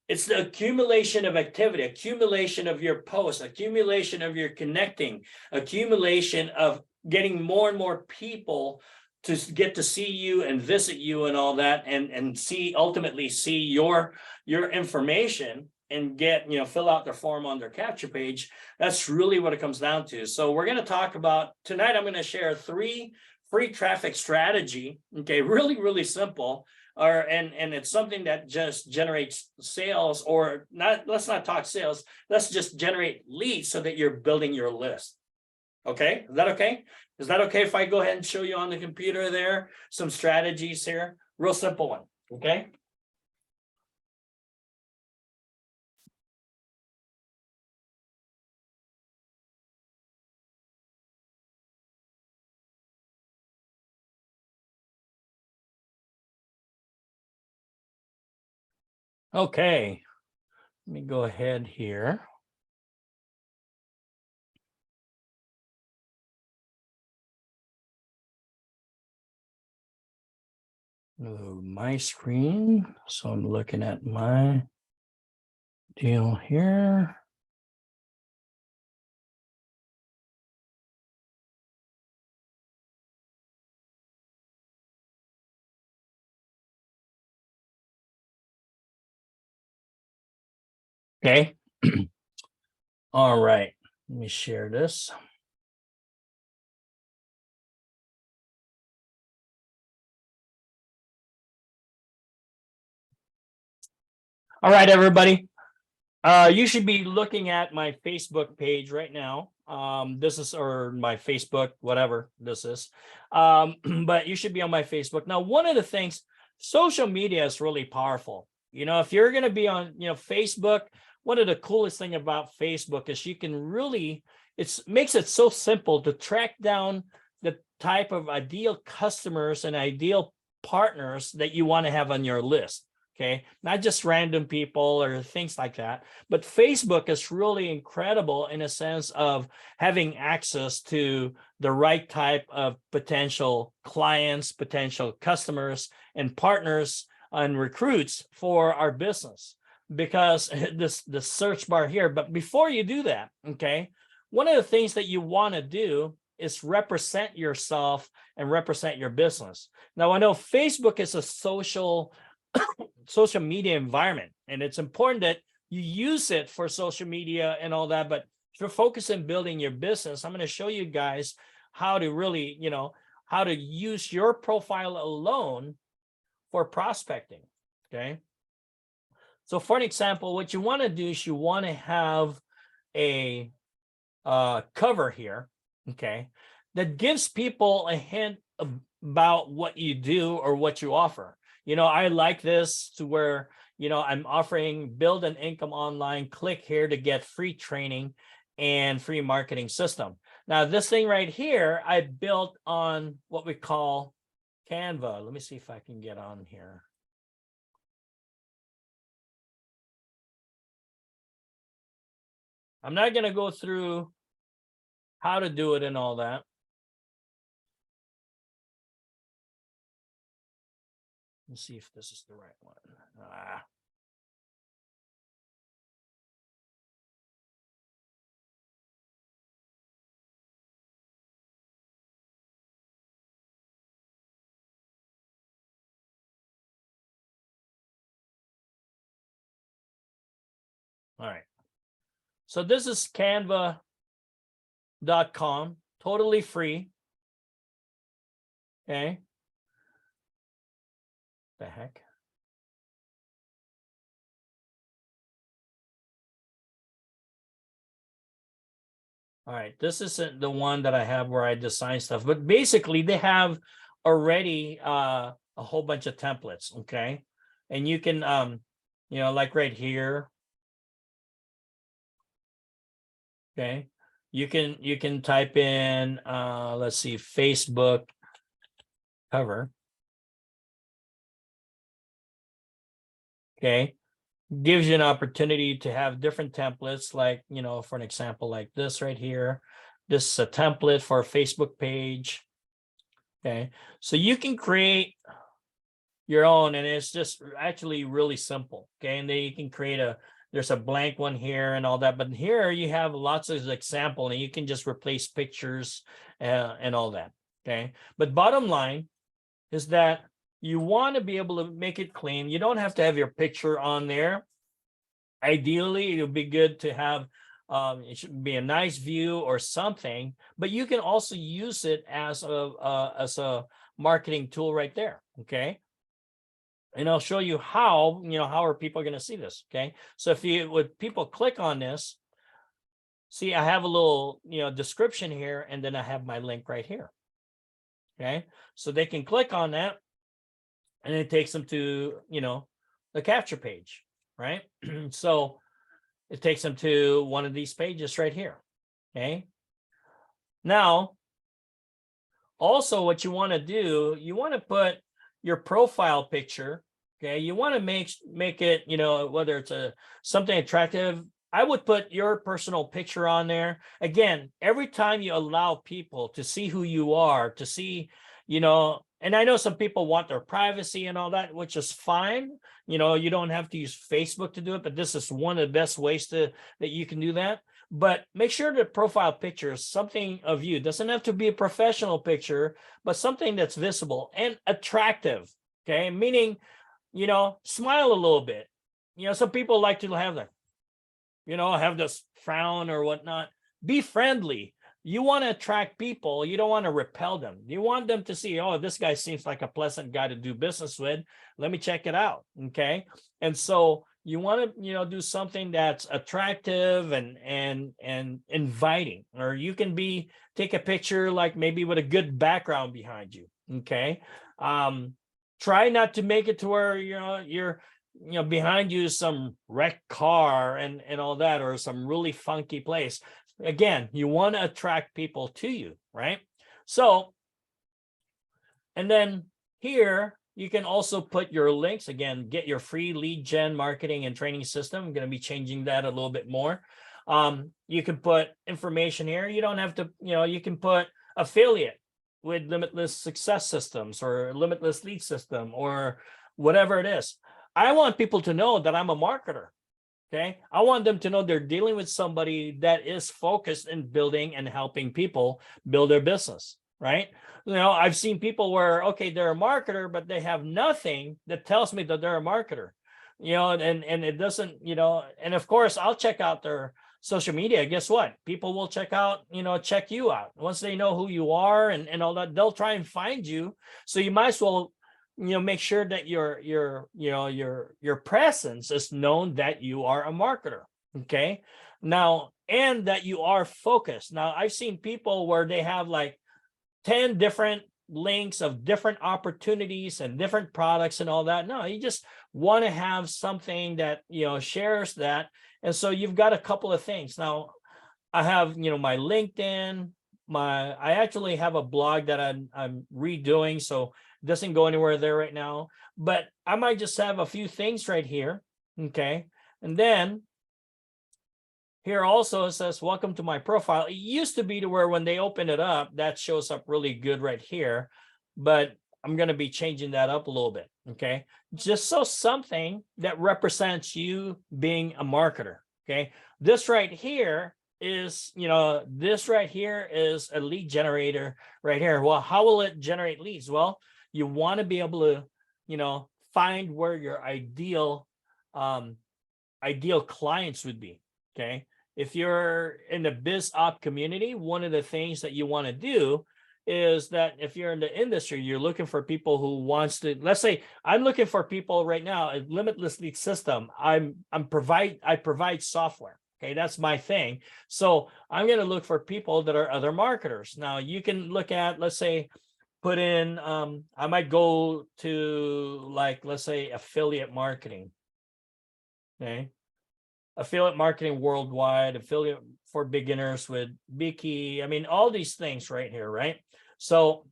It's the accumulation of activity, accumulation of your posts, accumulation of your connecting, accumulation of getting more and more people to get to see you and visit you and all that, and ultimately see your information and get, fill out their form on their capture page. That's really what it comes down to. So we're going to talk about tonight. I'm going to share 3 free traffic strategy. Okay, really, really simple. And it's something that just generates sales, or not. Let's not talk sales. Let's just generate leads so that you're building your list. Okay, is that okay? Is that okay if I go ahead and show you on the computer there some strategies here? Real simple one. Okay. Okay, let me go ahead here. My screen. So I'm looking at my deal here. Okay. All right. Let me share this. All right, everybody. You should be looking at my Facebook page right now. This is, or my Facebook, whatever this is. But you should be on my Facebook. Now, one of the things, social media is really powerful. If you're going to be on, Facebook, one of the coolest thing about Facebook is you can really, makes it so simple to track down the type of ideal customers and ideal partners that you want to have on your list. Okay, not just random people or things like that, but Facebook is really incredible in a sense of having access to the right type of potential clients, potential customers, and partners and recruits for our business. Because the search bar here, but before you do that, okay, one of the things that you want to do is represent yourself and represent your business. Now, I know Facebook is a social media environment, and it's important that you use it for social media and all that. But if you're focused on building your business, I'm going to show you guys how to really, how to use your profile alone for prospecting. Okay. So for an example, what you want to do is you want to have a cover here, okay, that gives people a hint about what you do or what you offer. I like this to where, I'm offering build an income online, click here to get free training and free marketing system. Now, this thing right here, I built on what we call Canva. Let me see if I can get on here. I'm not going to go through how to do it and all that. Let's see if this is the right one. All right. So this is canva.com, totally free. Okay. The heck? All right, this isn't the one that I have where I design stuff, but basically they have already a whole bunch of templates, okay? And you can like right here. Okay, you can type in let's see, Facebook cover. Okay, gives you an opportunity to have different templates, like, for an example, like this right here. This is a template for a Facebook page. Okay, so you can create your own, and it's just actually really simple. Okay, and then you can create there's a blank one here and all that, but here you have lots of example, and you can just replace pictures and all that. Okay, but bottom line is that you want to be able to make it clean. You don't have to have your picture on there. Ideally, it would be good to have it should be a nice view or something, but you can also use it as a marketing tool right there. Okay, and I'll show you how are people going to see this. Okay, so if people click on this, see, I have a little description here, and then I have my link right here. Okay, so they can click on that, and it takes them to the capture page, right? So it takes them to one of these pages right here. Okay, now also what you want to do, you want to put your profile picture. Okay, you want to make it whether it's something attractive. I would put your personal picture on there. Again, every time you allow people to see who you are, to see, and I know some people want their privacy and all that, which is fine. You don't have to use Facebook to do it, but this is one of the best ways that you can do that. But make sure the profile picture is something of you. It doesn't have to be a professional picture, but something that's visible and attractive. Okay, meaning, smile a little bit. Some people like to have that, have this frown or whatnot. Be friendly. You want to attract people. You don't want to repel them. You want them to see, oh, this guy seems like a pleasant guy to do business with. Let me check it out. Okay. And so you want to, do something that's attractive and inviting, or you can take a picture like maybe with a good background behind you. Okay. Try not to make it to where, you're behind you is some wrecked car and all that, or some really funky place. Again, you want to attract people to you, right? So, and then here you can also put your links. Again, get your free lead gen marketing and training system. I'm going to be changing that a little bit more. You can put information here. You don't have to, you can put affiliate with Limitless Success Systems or Limitless Lead System or whatever it is. I want people to know that I'm a marketer. Okay, I want them to know they're dealing with somebody that is focused in building and helping people build their business, right? I've seen people where, okay, they're a marketer, but they have nothing that tells me that they're a marketer, and it doesn't, and of course, I'll check out their social media. Guess what? People will check you out. Once they know who you are and all that, they'll try and find you. So you might as well make sure that your presence is known, that you are a marketer. Okay, now, and that you are focused. Now, I've seen people where they have like 10 different links of different opportunities and different products and all that. No, you just want to have something that shares that. And so you've got a couple of things. Now, I have my LinkedIn, I actually have a blog that I'm redoing, so it doesn't go anywhere there right now, but I might just have a few things right here. Okay, and then here also it says welcome to my profile. It used to be to where when they open it up, that shows up really good right here, but I'm going to be changing that up a little bit. Okay, just so something that represents you being a marketer. Okay, this right here is this right here is a lead generator right here. Well, how will it generate leads? Well, you want to be able to find where your ideal clients would be. Okay, if you're in the biz op community, one of the things that you want to do is that if you're in the industry, you're looking for people who wants to, let's say I'm looking for people right now, a Limitless Lead System. I provide software. Okay, that's my thing. So I'm going to look for people that are other marketers. Now you can look at, let's say, put in, I might go to like, let's say affiliate marketing. Okay. Affiliate marketing worldwide, affiliate for beginners with Biki. I mean, all these things right here, right? So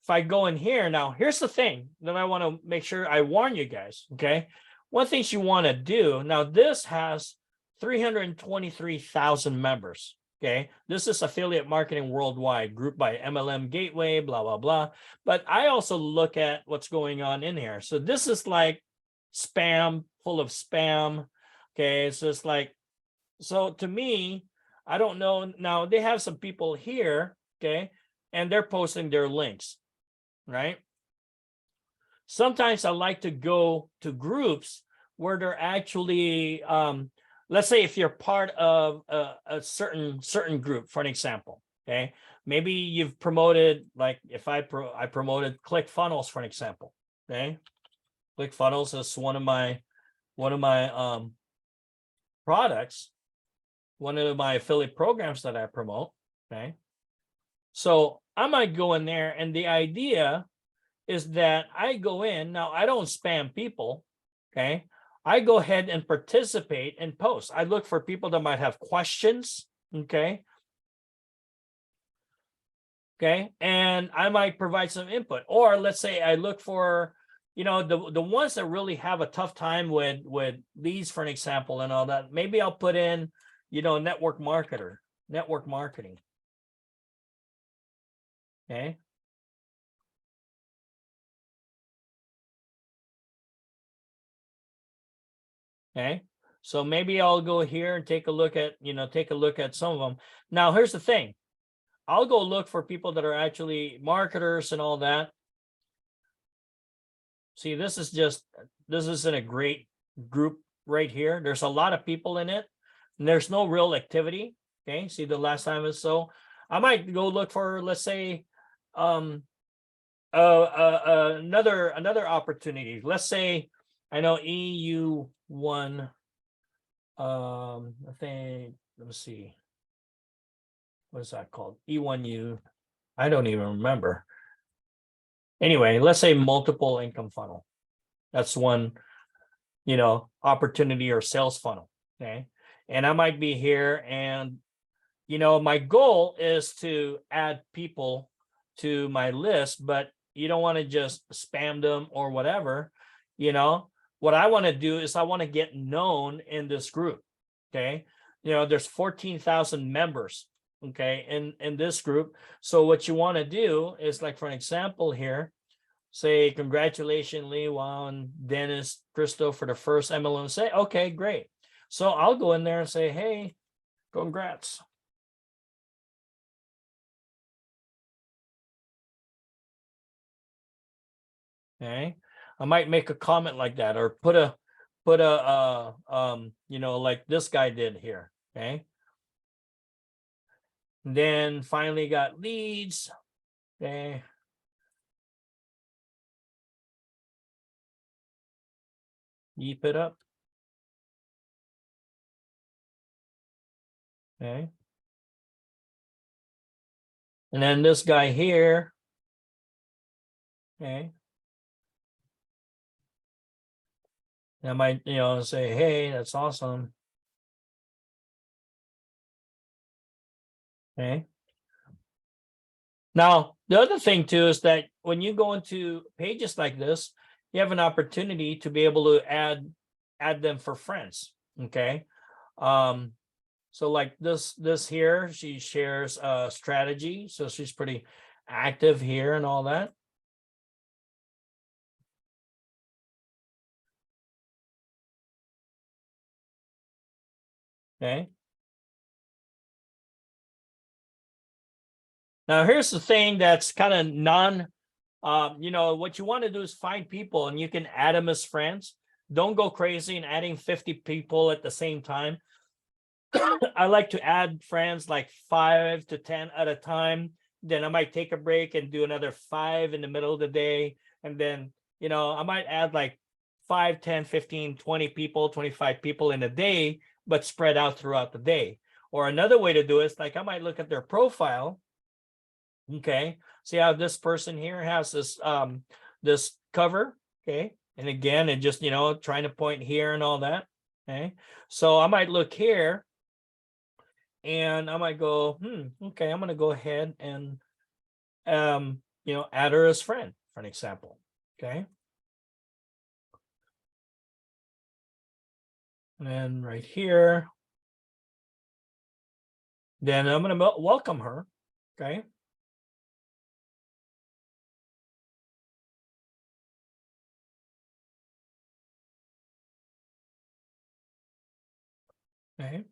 if I go in here now, here's the thing that I want to make sure I warn you guys. Okay. One thing you want to do now, this has 323,000 members. Okay. This is affiliate marketing worldwide, grouped by MLM gateway, blah, blah, blah. But I also look at what's going on in here. So this is like spam, full of spam. Okay, so it's like, so to me, I don't know. Now they have some people here, okay, and they're posting their links, right? Sometimes I like to go to groups where they're actually, let's say if you're part of a certain group, for an example, okay, maybe you've promoted, like if I promoted ClickFunnels, for an example, okay, ClickFunnels is one of my products, one of my affiliate programs that I promote. Okay. So I might go in there, and the idea is that I go in now, I don't spam people. Okay. I go ahead and participate and post. I look for people that might have questions. Okay. Okay. And I might provide some input. Or let's say I look for, the ones that really have a tough time with leads, for an example, and all that. Maybe I'll put in, network marketing. Okay. Okay. So maybe I'll go here and take a look at some of them. Now, here's the thing. I'll go look for people that are actually marketers and all that. See, this isn't a great group right here. There's a lot of people in it, and there's no real activity. Okay, see the last time is so. I might go look for, let's say, another opportunity. Let's say I know EU1. I think, let me see. What is that called? E1U. I don't even remember. Anyway, let's say multiple income funnel. That's one, opportunity or sales funnel. Okay. And I might be here, and, my goal is to add people to my list, but you don't want to just spam them or whatever. What I want to do is I want to get known in this group. Okay. There's 14,000 members. Okay. In this group. So what you want to do is, like, for an example here, say, congratulations, Lee, Juan, Dennis, Christo, for the first MLM. Say, okay, great. So I'll go in there and say, hey, congrats. Okay. I might make a comment like that, or put a like this guy did here. Okay. And then finally got leads. Okay. Keep it up. Okay. And then this guy here. Okay. I might, say, hey, that's awesome. Okay. Now, the other thing too is that when you go into pages like this, you have an opportunity to be able to add them for friends. Okay. So like this here, she shares a strategy. So she's pretty active here and all that. Okay. Now here's the thing that's kind of what you want to do is find people, and you can add them as friends. Don't go crazy and adding 50 people at the same time. I like to add friends like 5 to 10 at a time. Then I might take a break and do another 5 in the middle of the day. And then, I might add like 5, 10, 15, 20 people, 25 people in a day, but spread out throughout the day. Or another way to do it is, like, I might look at their profile. Okay. See how this person here has this cover. Okay. And again, it just, trying to point here and all that. Okay, so I might look here and I might go, okay, I'm gonna go ahead and add her as friend, for an example. Okay. And then right here, then I'm gonna welcome her. Okay. Okay.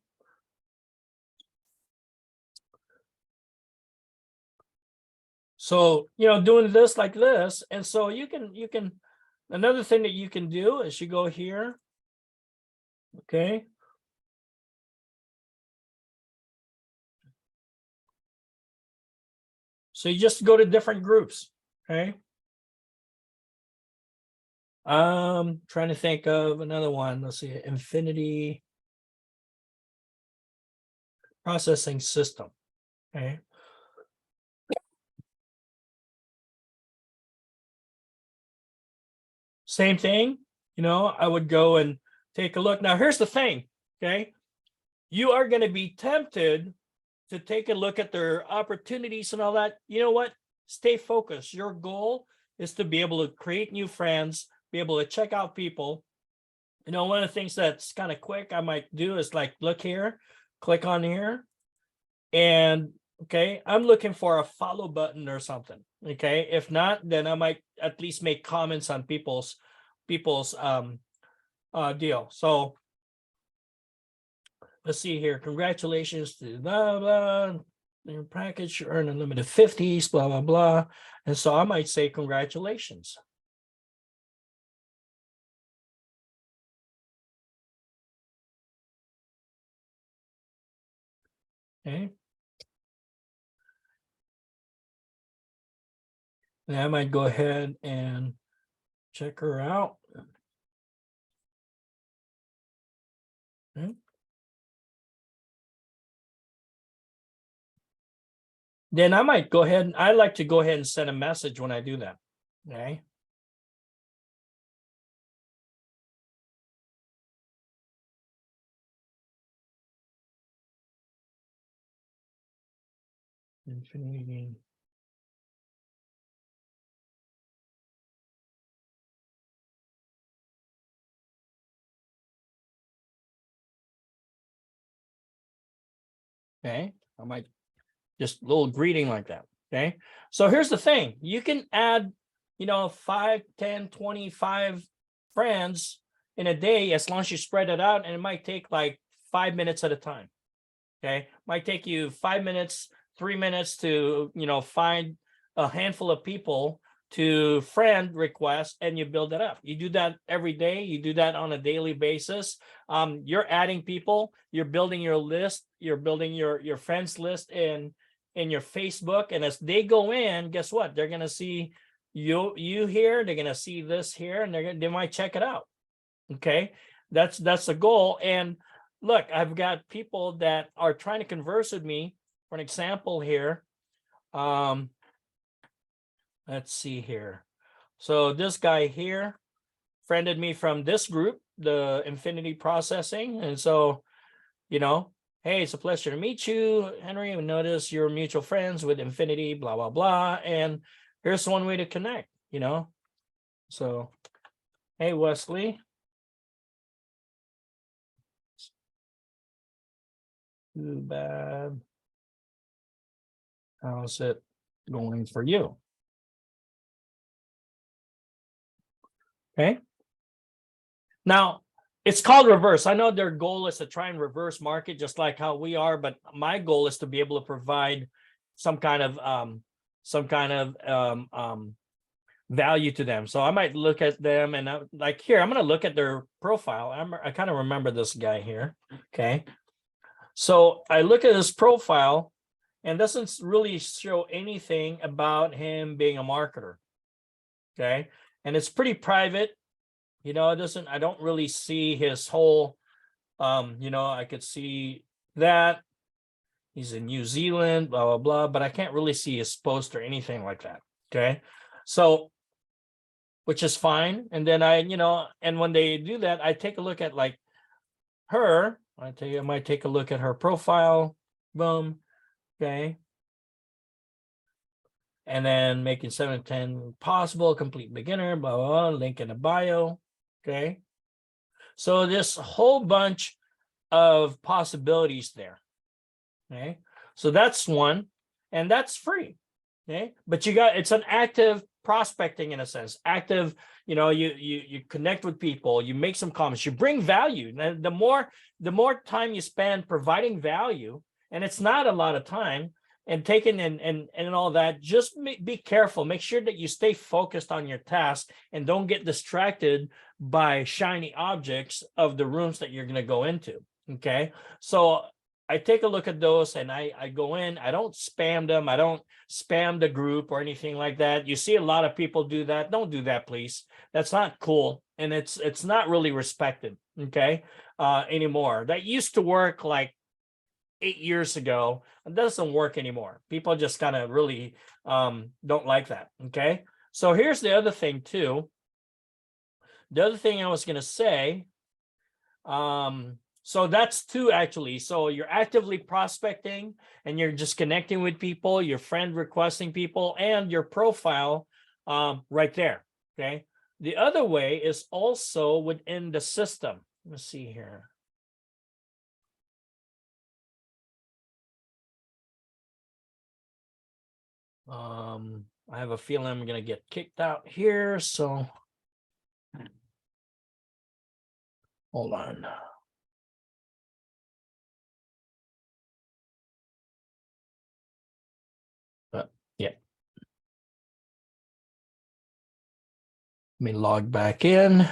So, doing this like this. And so you can, another thing that you can do is you go here. Okay. So you just go to different groups. Okay. Trying to think of another one. Let's see, Infinity Processing System. Okay. Same thing, I would go and take a look. Now, here's the thing, okay? You are going to be tempted to take a look at their opportunities and all that. You know what? Stay focused. Your goal is to be able to create new friends, be able to check out people. One of the things that's kind of quick I might do is like, look here, click on here, and okay, I'm looking for a follow button or something. Okay, if not, then I might at least make comments on people's deal. So let's see here. Congratulations to blah blah. Your package earn unlimited 50s, blah blah blah. And so I might say congratulations. Okay. And I might go ahead and check her out. Okay. Then I might go ahead and I like to go ahead and send a message when I do that. Okay. Infinity. Okay. I might just a little greeting like that. Okay. So here's the thing. You can add, 5, 10, 25 friends in a day as long as you spread it out. And it might take like 5 minutes at a time. Okay. Might take you 5 minutes, 3 minutes to, find a handful of people to friend request, and you build it up. You do that every day. You do that on a daily basis. You're adding people, you're building your list, you're building your friends list in your Facebook. And as they go in, guess what? They're gonna see you here, they're gonna see this here, and they might check it out. Okay. That's the goal. And look, I've got people that are trying to converse with me. For an example here, let's see here. So this guy here friended me from this group, the Infinity Processing. And so, hey, it's a pleasure to meet you, Henry. We notice you're mutual friends with Infinity, blah, blah, blah. And here's one way to connect, So, hey, Wesley. Too bad. How's it going for you? Okay. Now, it's called reverse. I know their goal is to try and reverse market just like how we are, but my goal is to be able to provide some kind of value to them. So I might look at them and like here, I'm going to look at their profile. I kind of remember this guy here. Okay. So I look at his profile and doesn't really show anything about him being a marketer. Okay. And it's pretty private. It doesn't, I don't really see his whole, I could see that he's in New Zealand, blah, blah, blah, but I can't really see his post or anything like that. Okay. So, which is fine. And then and when they do that, I take a look at like, her. I might take a look at her profile. Boom. Okay. And then making 7 of 10 possible, complete beginner, blah, blah, blah, link in the bio. Okay. So this whole bunch of possibilities there. Okay. So that's one, and that's free. Okay. But it's an active prospecting in a sense. Active, you connect with people, you make some comments, you bring value. And the more time you spend providing value, and it's not a lot of time, and taking and all that, just be careful. Make sure that you stay focused on your task and don't get distracted by shiny objects of the rooms that you're going to go into. Okay. So I take a look at those and I go in. I don't spam them. I don't spam the group or anything like that. You see a lot of people do that. Don't do that, please. That's not cool. And it's not really respected, okay, anymore. That used to work like 8 years ago. It doesn't work anymore. People just kind of really don't like that, okay? So here's the other thing too. The other thing I was going to say, so that's two actually. So you're actively prospecting and you're just connecting with people, your friend requesting people, and your profile right there, okay? The other way is also within the system. Let's see here. I have a feeling I'm going to get kicked out here, so hold on. Yeah. Let me log back in.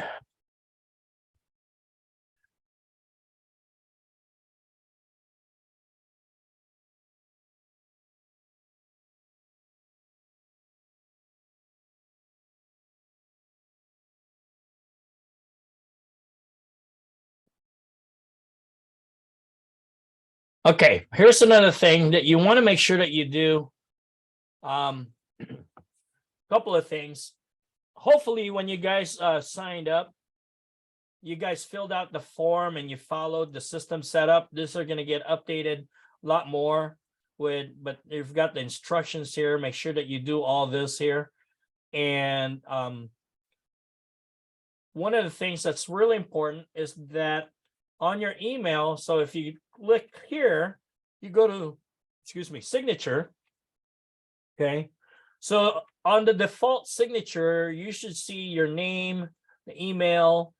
Okay, here's another thing that you want to make sure that you do. Couple of things. Hopefully, when you guys signed up, you guys filled out the form and you followed the system setup. These are going to get updated a lot more but you've got the instructions here. Make sure that you do all this here. And one of the things that's really important is that on your email, so if you click here, you go to, signature. Okay. So on the default signature, you should see your name, the email.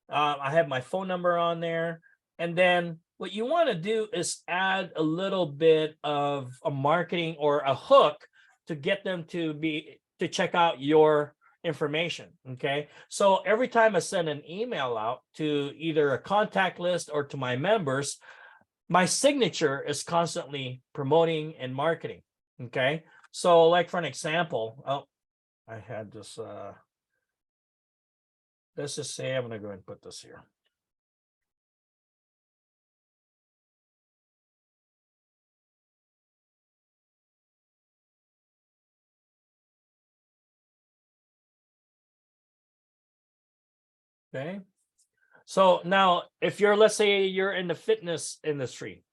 I have my phone number on there. And then what you want to do is add a little bit of a marketing or a hook to get them to check out your information. Okay. So every time I send an email out to either a contact list or to my members, my signature is constantly promoting and marketing. Okay. So like for an example, I had this, let's just say I'm going to go and put this here. Okay. So now if let's say you're in the fitness industry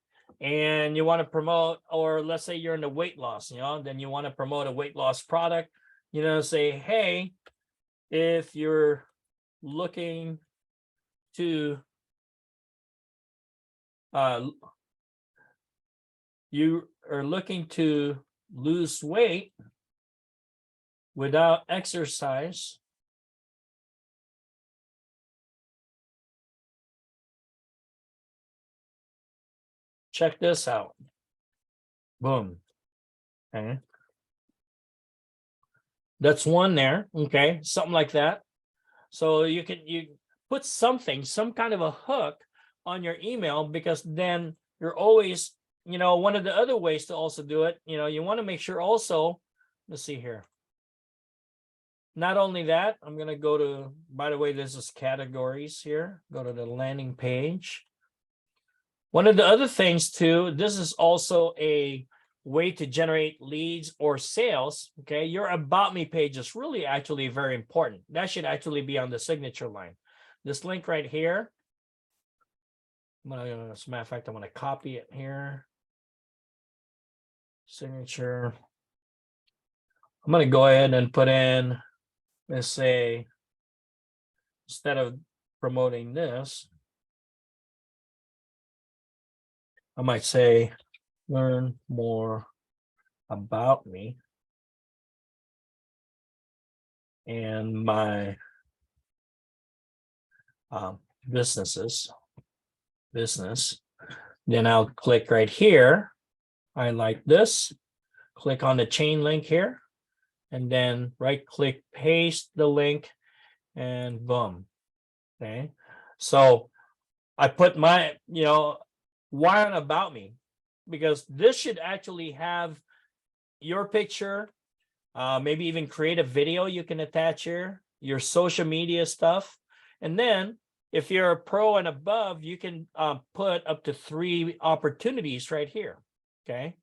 and you want to promote, or let's say you're in the weight loss, then you want to promote a weight loss product, say, hey, if you're looking to, you are looking to lose weight without exercise, check this out. Boom. Okay. That's one there. Okay. Something like that. So you put some kind of a hook on your email, because then you're always, one of the other ways to also do it, you want to make sure also, let's see here. Not only that, I'm going to go to, by the way, this is categories here. Go to the landing page. One of the other things too, this is also a way to generate leads or sales. Okay, your About Me page is really actually very important. That should actually be on the signature line. This link right here, As a matter of fact, I'm gonna copy it here. Signature. I'm gonna go ahead and put in, let's say, instead of promoting this, I might say, learn more about me and my business. Then I'll click right here. I like this. Click on the chain link here, and then right click, paste the link, and boom. Okay. So I put my, why on about me? Because this should actually have your picture, maybe even create a video you can attach here, your social media stuff. And then if you're a pro and above, you can put up to 3 opportunities right here. Okay.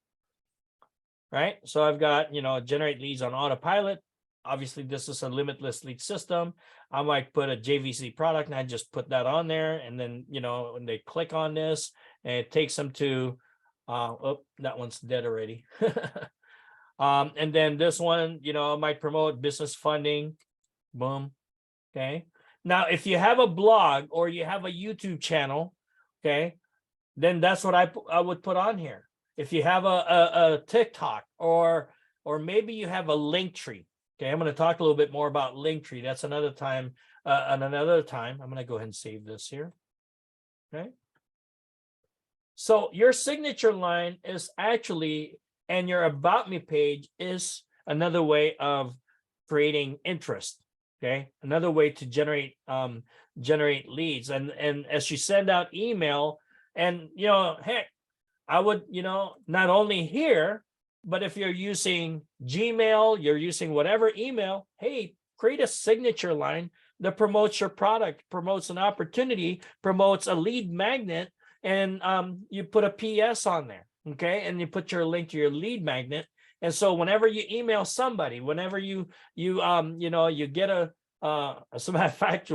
Right. So I've got, generate leads on autopilot. Obviously, this is a limitless lead system. I might put a JVC product and I just put that on there. And then, when they click on this, and it takes them to, oh, that one's dead already. And then this one, I might promote business funding. Boom. Okay. Now, if you have a blog or you have a YouTube channel, okay, then that's what I would put on here. If you have a TikTok or maybe you have a Linktree. Okay, I'm going to talk a little bit more about Linktree. That's another time. Another time. I'm going to go ahead and save this here. Okay. So your signature line is actually, and your about me page is another way of creating interest. Okay, another way to generate leads. And as you send out email, and heck, I would not only here, but if you're using Gmail, you're using whatever email, hey, create a signature line that promotes your product, promotes an opportunity, promotes a lead magnet, and you put a PS on there, okay, and you put your link to your lead magnet. And so whenever you email somebody, whenever you get as a matter of fact,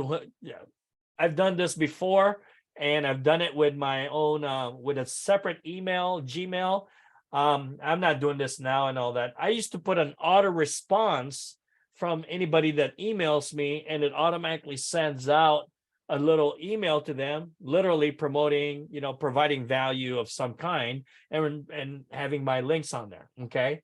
I've done this before, and I've done it with my own with a separate email, Gmail. I'm not doing this now and all that. I used to put an auto response from anybody that emails me, and it automatically sends out a little email to them, literally promoting, providing value of some kind, and having my links on there. Okay.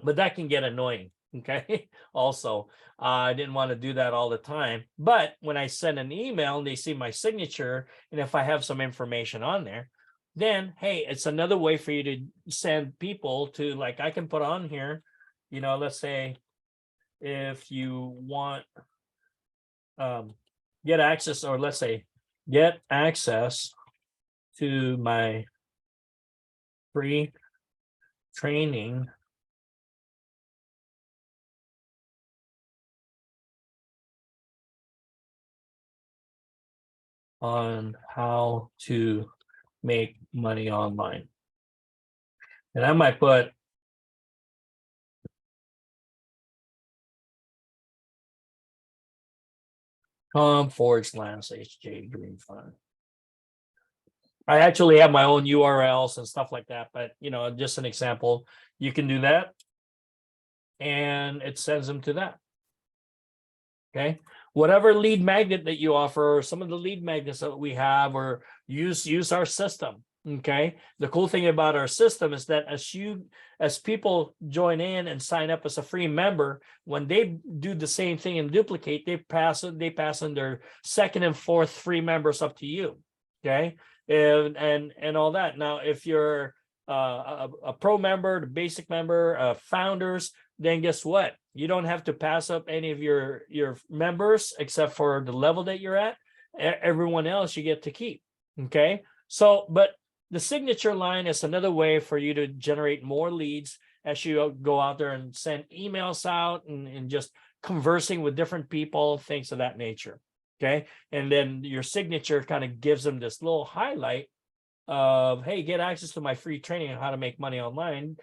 But that can get annoying. Okay. Also, I didn't want to do that all the time. But when I send an email and they see my signature, and if I have some information on there, then hey, it's another way for you to send people to, like, I can put on here, let's say if you want get access, or let's say get access to my free training on how to make money online. And I might put com/HJ Green Fund. I actually have my own URLs and stuff like that, but just an example, you can do that, and it sends them to that. Okay, whatever lead magnet that you offer, or some of the lead magnets that we have, or use our system. Okay, the cool thing about our system is that as people join in and sign up as a free member, when they do the same thing and duplicate, they pass on their second and fourth free members up to you. Okay, and all that. Now, if you're a pro member, the basic member, founders, then guess what? You don't have to pass up any of your members except for the level that you're at. Everyone else you get to keep. Okay, so but the signature line is another way for you to generate more leads as you go out there and send emails out, and just conversing with different people, things of that nature. Okay, and then your signature kind of gives them this little highlight of, hey, get access to my free training on how to make money online.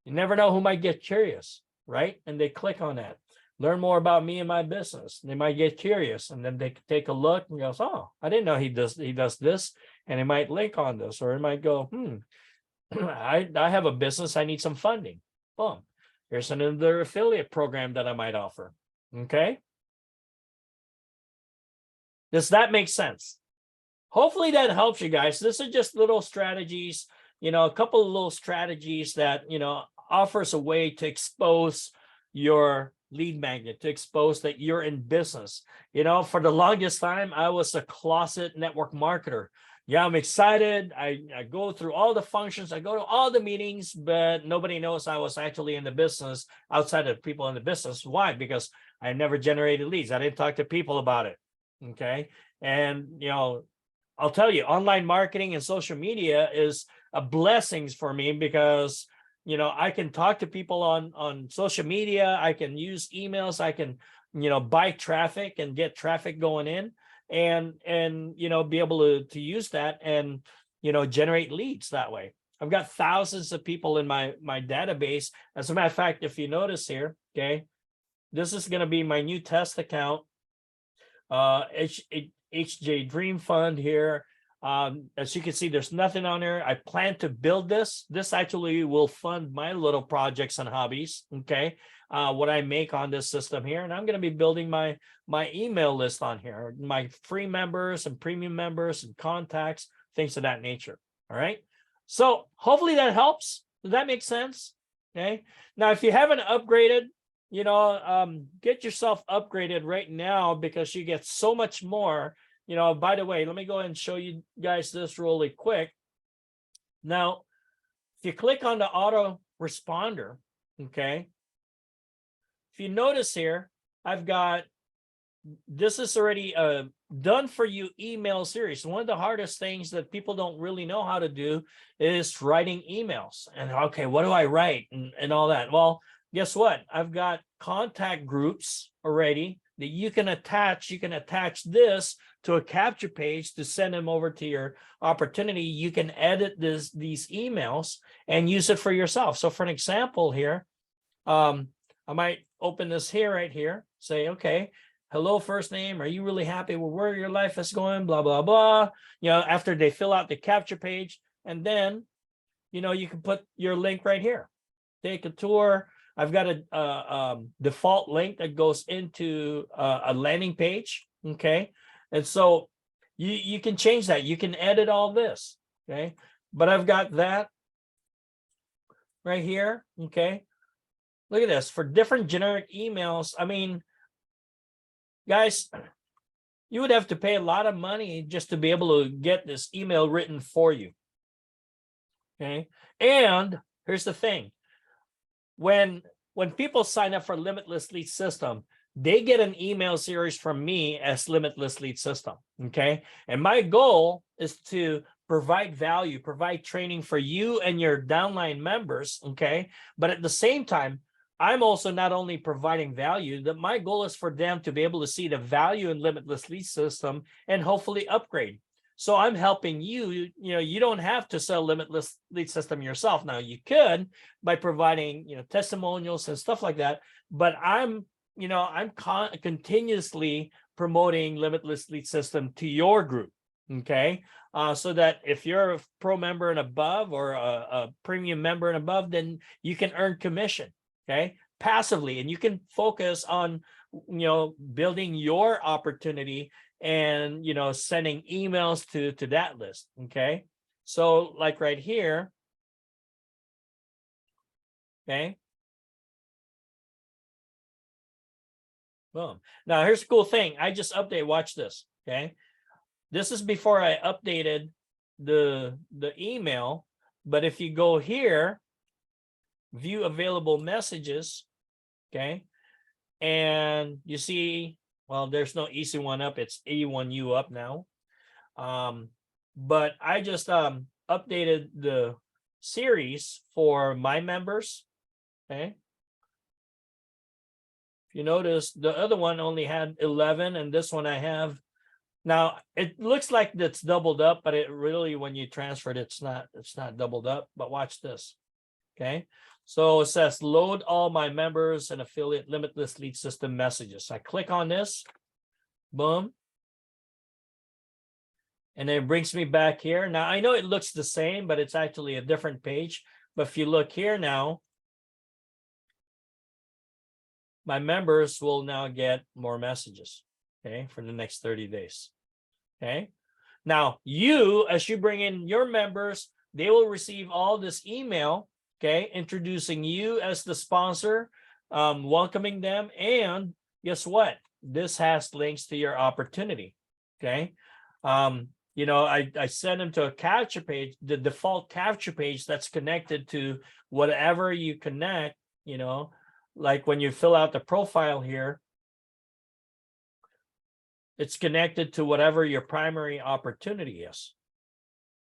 You never know who might get curious, right? And they click on that. Learn more about me and my business. They might get curious, and then they take a look and goes, oh, I didn't know he does this. and it might link on this, or it might go, I have a business, I need some funding. Boom. Here's another affiliate program that I might offer. Okay. Does that make sense? Hopefully that helps you guys. This is just little strategies, a couple of little strategies that, offers a way to expose your lead magnet, to expose that you're in business. For the longest time, I was a closet network marketer. Yeah, I'm excited. I go through all the functions. I go to all the meetings, but nobody knows I was actually in the business outside of people in the business. Why? Because I never generated leads. I didn't talk to people about it. Okay. And, I'll tell you, online marketing and social media is a blessings for me because, I can talk to people on social media. I can use emails. I can, buy traffic and get traffic going in. And be able to use that and generate leads that way. I've got thousands of people in my database. As a matter of fact, if you notice here, okay, this is going to be my new test account, HJ Dream Fund here. As you can see, there's nothing on there. I plan to build this. This actually will fund my little projects and hobbies. Okay. What I make on this system here. And I'm going to be building my email list on here, my free members and premium members and contacts, things of that nature. All right. So hopefully that helps. Does that make sense? Okay. Now, if you haven't upgraded, get yourself upgraded right now because you get so much more. By the way, let me go ahead and show you guys this really quick. Now, if you click on the auto responder, okay, if you notice here, I've got, this is already a done for you email series. One of the hardest things that people don't really know how to do is writing emails. And okay, what do I write and all that? Well, guess what? I've got contact groups already that you can attach. You can attach this to a capture page to send them over to your opportunity. You can edit these emails and use it for yourself. So for an example here, I might open this here, right here, say, okay, hello, first name. Are you really happy with where your life is going? Blah, blah, blah. After they fill out the capture page, and then, you can put your link right here. Take a tour. I've got a default link that goes into a landing page. Okay. And so you can change that. You can edit all this. Okay. But I've got that right here. Okay. Look at this for different generic emails. I mean, guys, you would have to pay a lot of money just to be able to get this email written for you. Okay. And here's the thing. When people sign up for Limitless Lead System, they get an email series from me as Limitless Lead System. Okay. And my goal is to provide value, provide training for you and your downline members. Okay. But at the same time, I'm also not only providing value, that my goal is for them to be able to see the value in Limitless Lead System and hopefully upgrade. So I'm helping you. You don't have to sell Limitless Lead System yourself. Now you could by providing, testimonials and stuff like that. But I'm continuously promoting Limitless Lead System to your group. Okay. So that if you're a pro member and above or a premium member and above, then you can earn commission. Okay, passively, and you can focus on building your opportunity and sending emails to that list. Okay, so like right here. Okay, boom. Now here's a cool thing. I just updated. Watch this. Okay, this is before I updated the email. But if you go here, view available messages, okay, and you see, well, there's no easy one up, it's E1U up now. But I just updated the series for my members. Okay, if you notice, the other one only had 11, and this one I have now. It looks like it's doubled up, but it really, when you transfer it, it's not doubled up. But watch this. Okay, so it says load all my members and affiliate Limitless Lead System messages. I click on this, boom. And then it brings me back here. Now, I know it looks the same, but it's actually a different page. But if you look here now, my members will now get more messages, okay, for the next 30 days, okay? Now, you, as you bring in your members, they will receive all this email, okay, introducing you as the sponsor, welcoming them, and guess what? This has links to your opportunity, okay? You know, I send them to a capture page, the default capture page that's connected to whatever you connect, you know, like when you fill out the profile here, it's connected to whatever your primary opportunity is,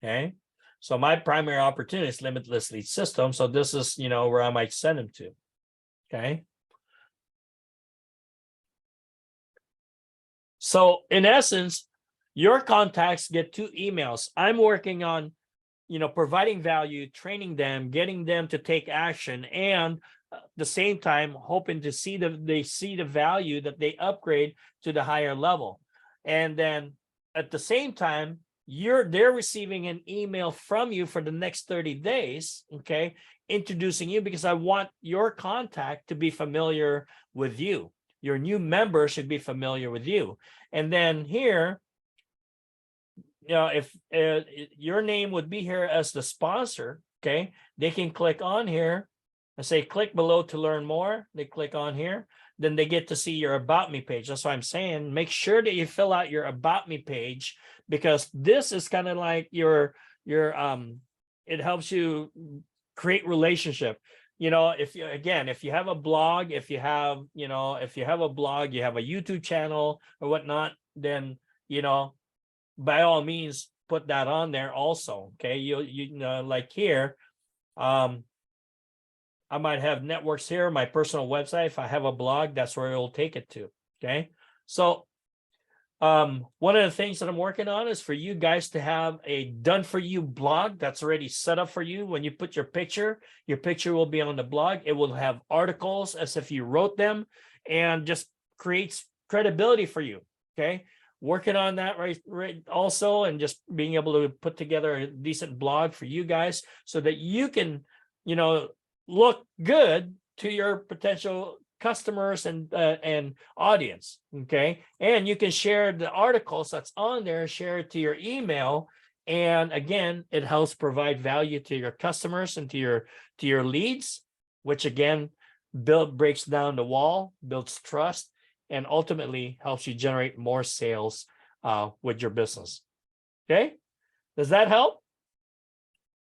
okay? So my primary opportunity is Limitless Lead System. So this is, you know, where I might send them to, okay? So in essence, your contacts get 2 emails. I'm working on, you know, providing value, training them, getting them to take action, and at the same time hoping to see they see the value, that they upgrade to the higher level. And then at the same time, they're receiving an email from you for the next 30 days, okay, introducing you, because I want your contact to be familiar with you. Your new member should be familiar with you. And then here, you know, if your name would be here as the sponsor, okay, they can click on here and say, click below to learn more. They click on here, then they get to see your About Me page. That's why I'm saying, make sure that you fill out your About Me page, because this is kind of like your it helps you create relationship. You know, if you, again, if you have a blog, if you have, you know, if you have a blog, you have a YouTube channel or whatnot, then, you know, by all means, put that on there also. Okay, you know, like here, I might have networks here, my personal website. If I have a blog, that's where it'll take it to. Okay, so one of the things that I'm working on is for you guys to have a done for you blog that's already set up for you. When you put your picture will be on the blog. It will have articles as if you wrote them, and just creates credibility for you. Okay, working on that right also, and just being able to put together a decent blog for you guys so that you can, you know, look good to your potential customers and audience. Okay, and you can share the articles that's on there, share it to your email, and again, it helps provide value to your customers and to your leads, which again breaks down the wall, builds trust, and ultimately helps you generate more sales with your business. Okay, does that help?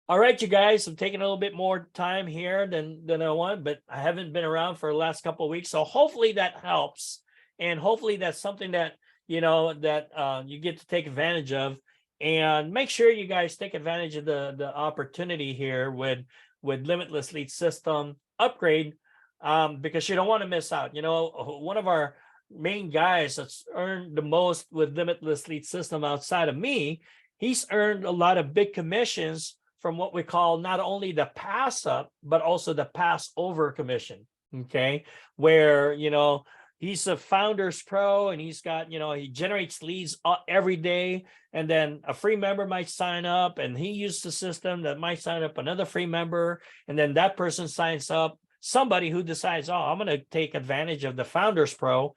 All right, you guys, I'm taking a little bit more time here than I want, but I haven't been around for the last couple of weeks. So hopefully that helps. And hopefully that's something that, you know, that you get to take advantage of. And make sure you guys take advantage of the opportunity here with Limitless Lead System upgrade, because you don't want to miss out. You know, one of our main guys that's earned the most with Limitless Lead System outside of me, he's earned a lot of big commissions from what we call not only the pass up, but also the pass over commission. Okay, where, you know, he's a Founders Pro and he's got, you know, he generates leads every day, and then a free member might sign up and he used the system that might sign up another free member, and then that person signs up somebody who decides, oh, I'm going to take advantage of the Founders Pro.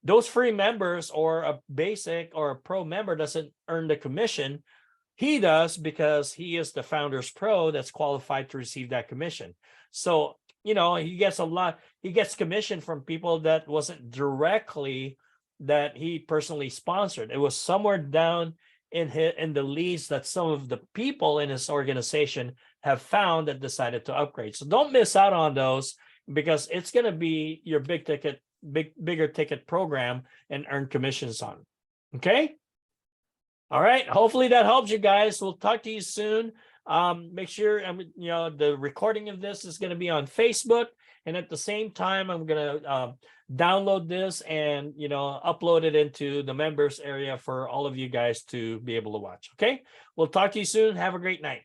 Those free members or a basic or a pro member doesn't earn the commission. He does, because he is the Founders Pro that's qualified to receive that commission. So, you know, he gets commission from people that wasn't directly that he personally sponsored. It was somewhere down in the leads that some of the people in his organization have found that decided to upgrade. So don't miss out on those, because it's going to be your bigger ticket program and earn commissions on. Okay. All right. Hopefully that helps you guys. We'll talk to you soon. Make sure, you know, the recording of this is going to be on Facebook. And at the same time, I'm going to download this and, you know, upload it into the members area for all of you guys to be able to watch. Okay. We'll talk to you soon. Have a great night.